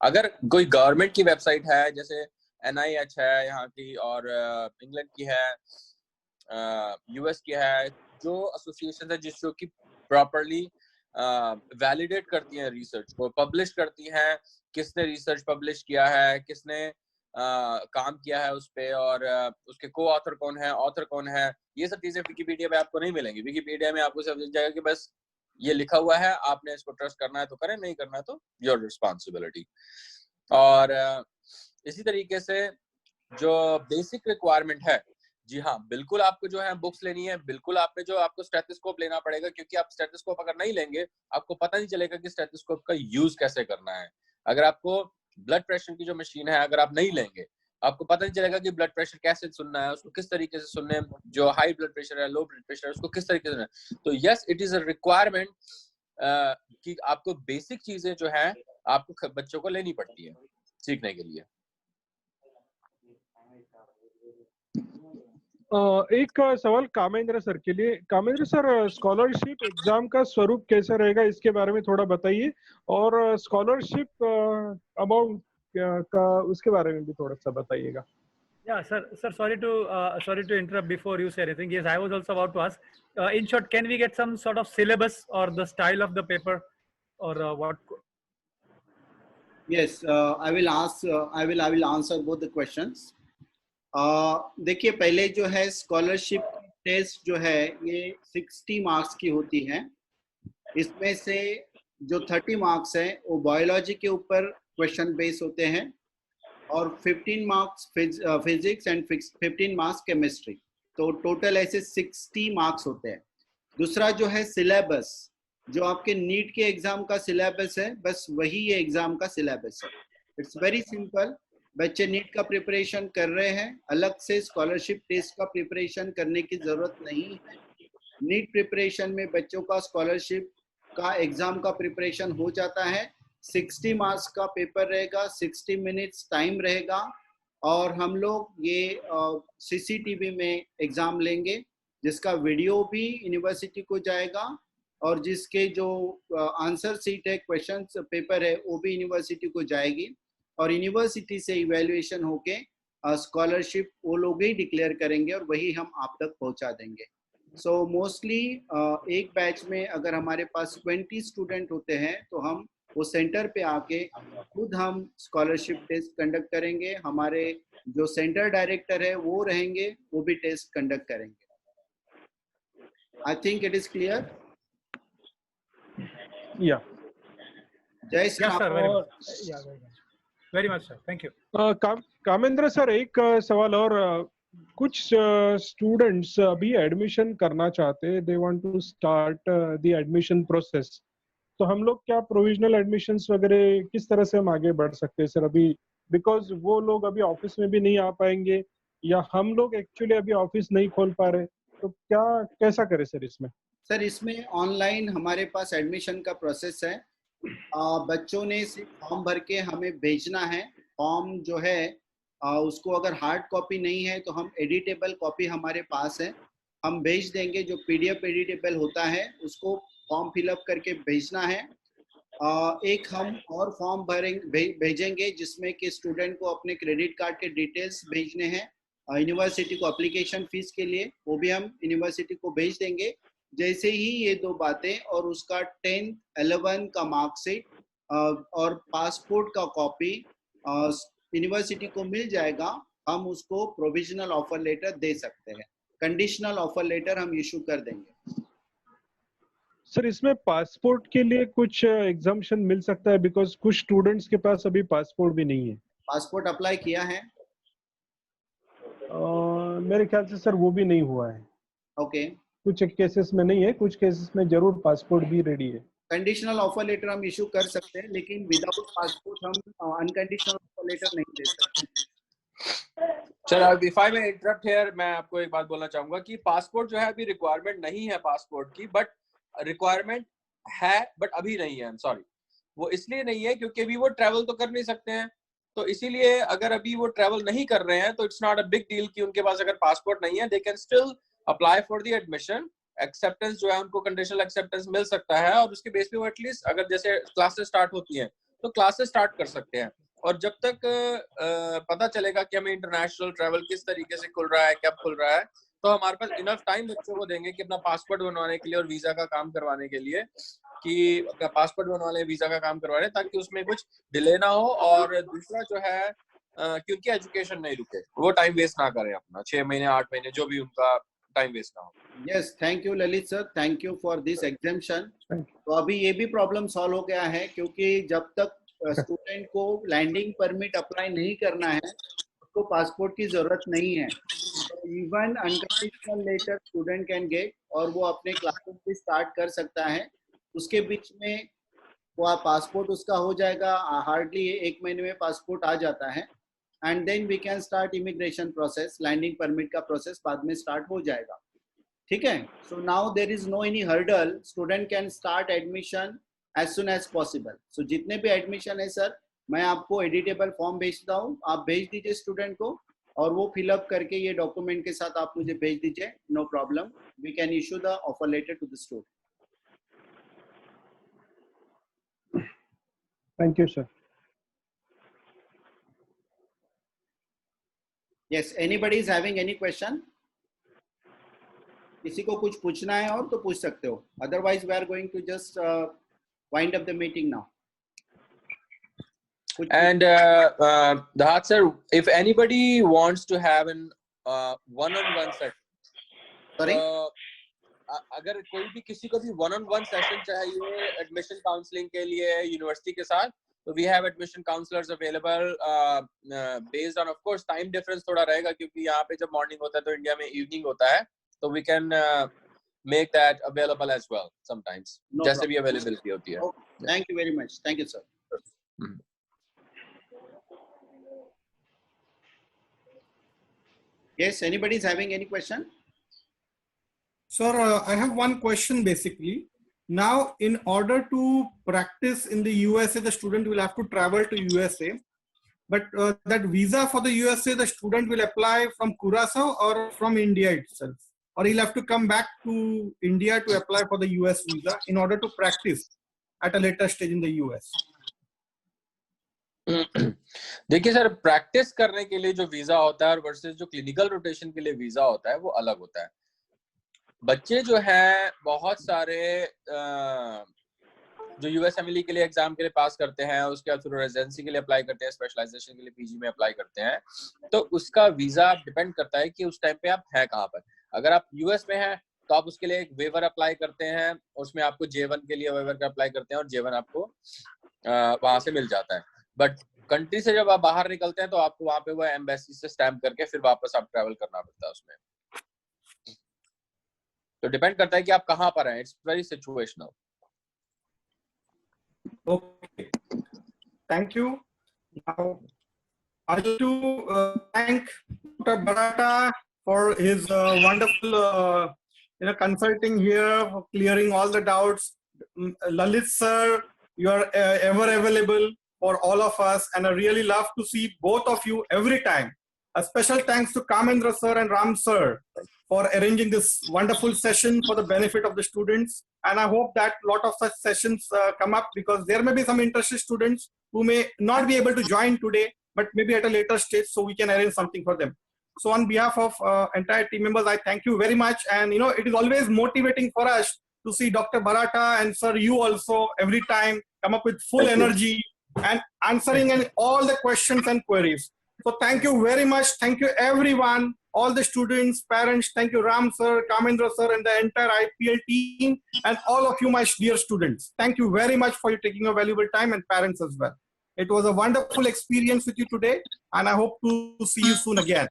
अगर कोई गवर्नमेंट की वेबसाइट है जैसे NIH है यहाँ की और इंग्लैंड की है, US की है, जो एसोसिएशन है जिसको कि प्रॉपर्ली वैलिडेट करती हैं रिसर्च को, पब्लिश करती हैं किसने रिसर्च पब्लिश किया है, किसने काम किया है उस पे और उसके को ऑथर कौन है, ऑथर कौन है, ये सब चीजें विकिपीडिया पे आपको नहीं मिलेंगी. विकिपीडिया में आपको सब मिल जाएगा कि बस ये लिखा हुआ है, आपने इसको ट्रस्ट करना है तो करें, नहीं करना है तो योर रिस्पॉन्सिबिलिटी। और इसी तरीके से जो बेसिक रिक्वायरमेंट है, जी हाँ, बिल्कुल आपको जो है बुक्स लेनी है, बिल्कुल आपने जो आपको स्टेथोस्कोप लेना पड़ेगा, क्योंकि आप स्टेथोस्कोप अगर नहीं लेंगे आपको पता नहीं चलेगा कि स्टेथोस्कोप का यूज कैसे करना है। अगर आपको ब्लड प्रेशर की जो मशीन है अगर आप नहीं लेंगे, आपको पता नहीं चलेगा कि ब्लड प्रेशर कैसे सुनना है, उसको किस तरीके से सुनने, जो हाई ब्लड प्रेशर है, लो ब्लड प्रेशर है, उसको किस तरीके से सुनना है। तो yes, it is a requirement कि आपको बेसिक चीजें जो है आपको बच्चों को लेनी पड़ती है सीखने के लिए। एक सवाल कामेंद्र सर के लिए। कामेंद्र सर, स्कॉलरशिप एग्जाम का स्वरूप कैसा रहेगा इसके बारे में थोड़ा बताइए, और स्कॉलरशिप अमाउंट का उसके बारे में भी थोड़ा सा बताइएगा। Yeah, sir, sorry to interrupt before you say anything. Yes, I was also about to ask. In short, can we get some sort of syllabus or the style of the paper, or what? Yes, I will ask. I will answer both the questions. देखिए, पहले जो है scholarship test जो है ये 60 marks की होती है। इसमें से जो 30 मार्क्स है वो बायोलॉजी के ऊपर क्वेश्चन बेस होते हैं, और 15 marks physics and 15 marks chemistry. तो टोटल ऐसे 60 मार्क्स होते हैं। दूसरा जो है सिलेबस, जो आपके नीट के एग्जाम का सिलेबस है, बस वही ये एग्जाम का सिलेबस है। It's very simple. बच्चे नीट का प्रिपरेशन कर रहे हैं, अलग से स्कॉलरशिप टेस्ट का प्रिपरेशन करने की जरूरत नहीं है। नीट प्रिपरेशन में बच्चों का स्कॉलरशिप का एग्जाम का प्रिपरेशन हो जाता है। 60 मार्क्स का पेपर रहेगा, 60 मिनट्स टाइम रहेगा, और हम लोग ये CCTV में एग्जाम लेंगे, जिसका वीडियो भी यूनिवर्सिटी को जाएगा, और जिसके जो आंसर सीट है, क्वेश्चन पेपर है, वो भी यूनिवर्सिटी को जाएगी, और यूनिवर्सिटी से इवैल्यूएशन होके स्कॉलरशिप वो लोग ही डिक्लेयर करेंगे और वही हम आप तक पहुंचा देंगे। सो मोस्टली एक बैच में अगर हमारे पास 20 स्टूडेंट होते हैं तो हम वो सेंटर पे आके खुद हम स्कॉलरशिप टेस्ट कंडक्ट करेंगे। हमारे जो सेंटर डायरेक्टर है वो रहेंगे, वो भी टेस्ट कंडक्ट करेंगे। I think it is clear. या जय Shri Ram. Very much, sir. Thank you. Kamendra sir, एक सवाल और। कुछ स्टूडेंट्स अभी एडमिशन करना चाहते हैं, they want to start the admission process, तो हम लोग क्या प्रोविजनल एडमिशंस वगैरह किस तरह से हम आगे बढ़ सकते हैं सर अभी? बिकॉज वो लोग अभी ऑफिस में भी नहीं आ पाएंगे, या हम लोग एक्चुअली अभी ऑफिस नहीं खोल पा रहे, तो क्या कैसा करें सर इसमें? सर, इसमें ऑनलाइन हमारे पास एडमिशन का प्रोसेस है। बच्चों ने सिर्फ फॉर्म भर के हमें भेजना है। फॉर्म जो है उसको अगर हार्ड कॉपी नहीं है तो हम एडिटेबल कॉपी हमारे पास है, हम भेज देंगे। जो PDF एडिटेबल होता है उसको फॉर्म फिलअप करके भेजना है। एक हम और फॉर्म भेजेंगे जिसमें कि स्टूडेंट को अपने क्रेडिट कार्ड के डिटेल्स भेजने हैं यूनिवर्सिटी को एप्लीकेशन फीस के लिए, वो भी हम यूनिवर्सिटी को भेज देंगे। जैसे ही ये दो बातें और उसका 10th 11 का मार्कशीट और पासपोर्ट का कॉपी यूनिवर्सिटी को मिल जाएगा, हम उसको प्रोविजनल ऑफर लेटर दे सकते हैं। कंडीशनल ऑफर लेटर हम इशू कर देंगे। सर, इसमें पासपोर्ट के लिए कुछ एग्जाम्पशन मिल सकता है? बिकॉज कुछ स्टूडेंट्स के पास अभी पासपोर्ट भी नहीं है। पासपोर्ट अप्लाई किया है? मेरे ख्याल से सर वो भी नहीं हुआ है। ओके। कुछ केसेस में नहीं है, कुछ केसेस में जरूर पासपोर्ट भी रेडी है। कंडीशनल ऑफर लेटर हम इशू कर सकते हैं, लेकिन विदाउट पासपोर्ट हम अनकंडीशनल ऑफर लेटर नहीं दे सकते। Sir, if I may interrupt here, मैं आपको एक बात बोलना चाहूंगा कि पासपोर्ट जो है अभी रिक्वायरमेंट नहीं है पासपोर्ट की, बट रिक्वायरमेंट है, बट अभी नहीं है। सॉरी, वो इसलिए नहीं है क्योंकि अभी वो ट्रैवल तो कर नहीं सकते हैं, तो इसीलिए अगर अभी वो ट्रैवल नहीं कर रहे हैं तो it's not a big deal कि उनके पास अगर पासपोर्ट नहीं है, they can still apply for the admission. Acceptance जो है उनको कंडीशनल एक्सेप्टेंस मिल सकता है, और उसके बेस पे वो एटलीस्ट अगर जैसे क्लासेस स्टार्ट होती हैं तो क्लासेस स्टार्ट कर सकते हैं। और जब तक पता चलेगा कि हमें इंटरनेशनल ट्रैवल किस तरीके से खुल रहा है, कब खुल रहा है, तो हमारे पास इनफ टाइम बच्चों को देंगे कि अपना पासपोर्ट बनवाने के लिए और वीजा का काम करवाने के लिए, कि अपना पासपोर्ट बनवा लें, वीजा का काम करवा लें, ताकि उसमें कुछ डिले ना हो। और दूसरा जो है क्योंकि एजुकेशन नहीं रुके, वो टाइम वेस्ट ना करें अपना 6 महीने 8 महीने जो भी उनका टाइम वेस्ट ना हो। Yes, thank you Lalit sir, thank you for this exemption. तो अभी ये भी प्रॉब्लम सॉल्व हो गया है, क्योंकि जब तक स्टूडेंट को लैंडिंग परमिट अप्लाई नहीं करना है उसको पासपोर्ट की जरूरत नहीं है। Even unconditional letter student can get और वो अपने क्लासेस भी स्टार्ट कर सकता है। उसके बीच में वो पासपोर्ट उसका हो जाएगा, हार्डली 1 महीने में पासपोर्ट आ जाता है। And then we can start immigration process, landing permit का प्रोसेस बाद में स्टार्ट हो जाएगा। ठीक है, so now there is no any hurdle, student can start admission as soon as possible. So जितने भी एडमिशन है सर, मैं आपको एडिटेबल फॉर्म भेजता हूँ, आप भेज दीजिए स्टूडेंट को और वो फिलअप करके ये डॉक्यूमेंट के साथ आप मुझे भेज दीजिए, no problem, we can issue the offer letter to the student. Thank you, sir. Yes, anybody is having any question? किसी को कुछ पूछना है और तो पूछ सकते हो, otherwise we are going to just wind up the meeting now. And Dhaat sir, if anybody wants to have an one-on-one session, sorry, अगर कोई भी किसी को भी one-on-one session चाहिए एडमिशन काउंसलिंग के लिए यूनिवर्सिटी के साथ, तो we have admission counselors available based on, of course, time difference थोड़ा रहेगा क्योंकि यहाँ पे जब मॉर्निंग होता है तो इंडिया में इवनिंग होता है, तो we can make that available as well sometimes, no जैसे problem. भी availability होती है. Okay. Thank you very much. Thank you, sir. Yes, anybody is having any question? Sir, I have one question basically. Now, in order to practice in the USA, the student will have to travel to USA. But that visa for the USA, the student will apply from Curaçao or from India itself. Or he'll have to come back to India to apply for the US visa in order to practice at a later stage in the US. देखिए sir, practice करने के लिए जो visa होता है और versus जो clinical rotation के लिए वीजा होता है वो अलग होता है। बच्चे जो हैं बहुत सारे जो यूएसएमएलई के लिए एग्जाम के लिए पास करते हैं, उसके बाद फिर रेजिडेंसी के लिए अप्लाई करते हैं, स्पेशलाइजेशन के लिए पीजी में अप्लाई करते हैं, तो उसका वीजा डिपेंड करता है कि उस टाइम पे आप हैं कहाँ पर। अगर आप यूएस में हैं तो आप उसके लिए एक वेवर अप्लाई करते हैं, उसमें आपको J1 के लिए वेवर का अप्लाई करते हैं और J1 आपको वहां से मिल जाता है। बट कंट्री से जब आप बाहर निकलते हैं तो आपको वहां पे वो एम्बेसी से स्टैम्प करके फिर वापस आप ट्रैवल करना पड़ता है उसमें। तो डिपेंड करता है कि आप कहाँ पर हैं, it's very situational. Okay, thank you. Now, I would like to thank Dr. Baratta for his wonderful consulting here, for clearing all the doubts. Lalit sir, you are ever available for all of us, and I really love to see both of you every time. A special thanks to Kamendra sir and Ram sir for arranging this wonderful session for the benefit of the students. And I hope that a lot of such sessions come up, because there may be some interested students who may not be able to join today, but maybe at a later stage, so we can arrange something for them. So on behalf of entire team members, I thank you very much. And it is always motivating for us to see Dr. Baratta and sir, you also every time come up with full energy and answering all the questions and queries. So thank you very much. Thank you everyone, all the students, parents. Thank you Ram sir, Kamendra sir, and the entire IPL team, and all of you, my dear students. Thank you very much for taking a valuable time, and parents as well. It was a wonderful experience with you today, and I hope to see you soon again.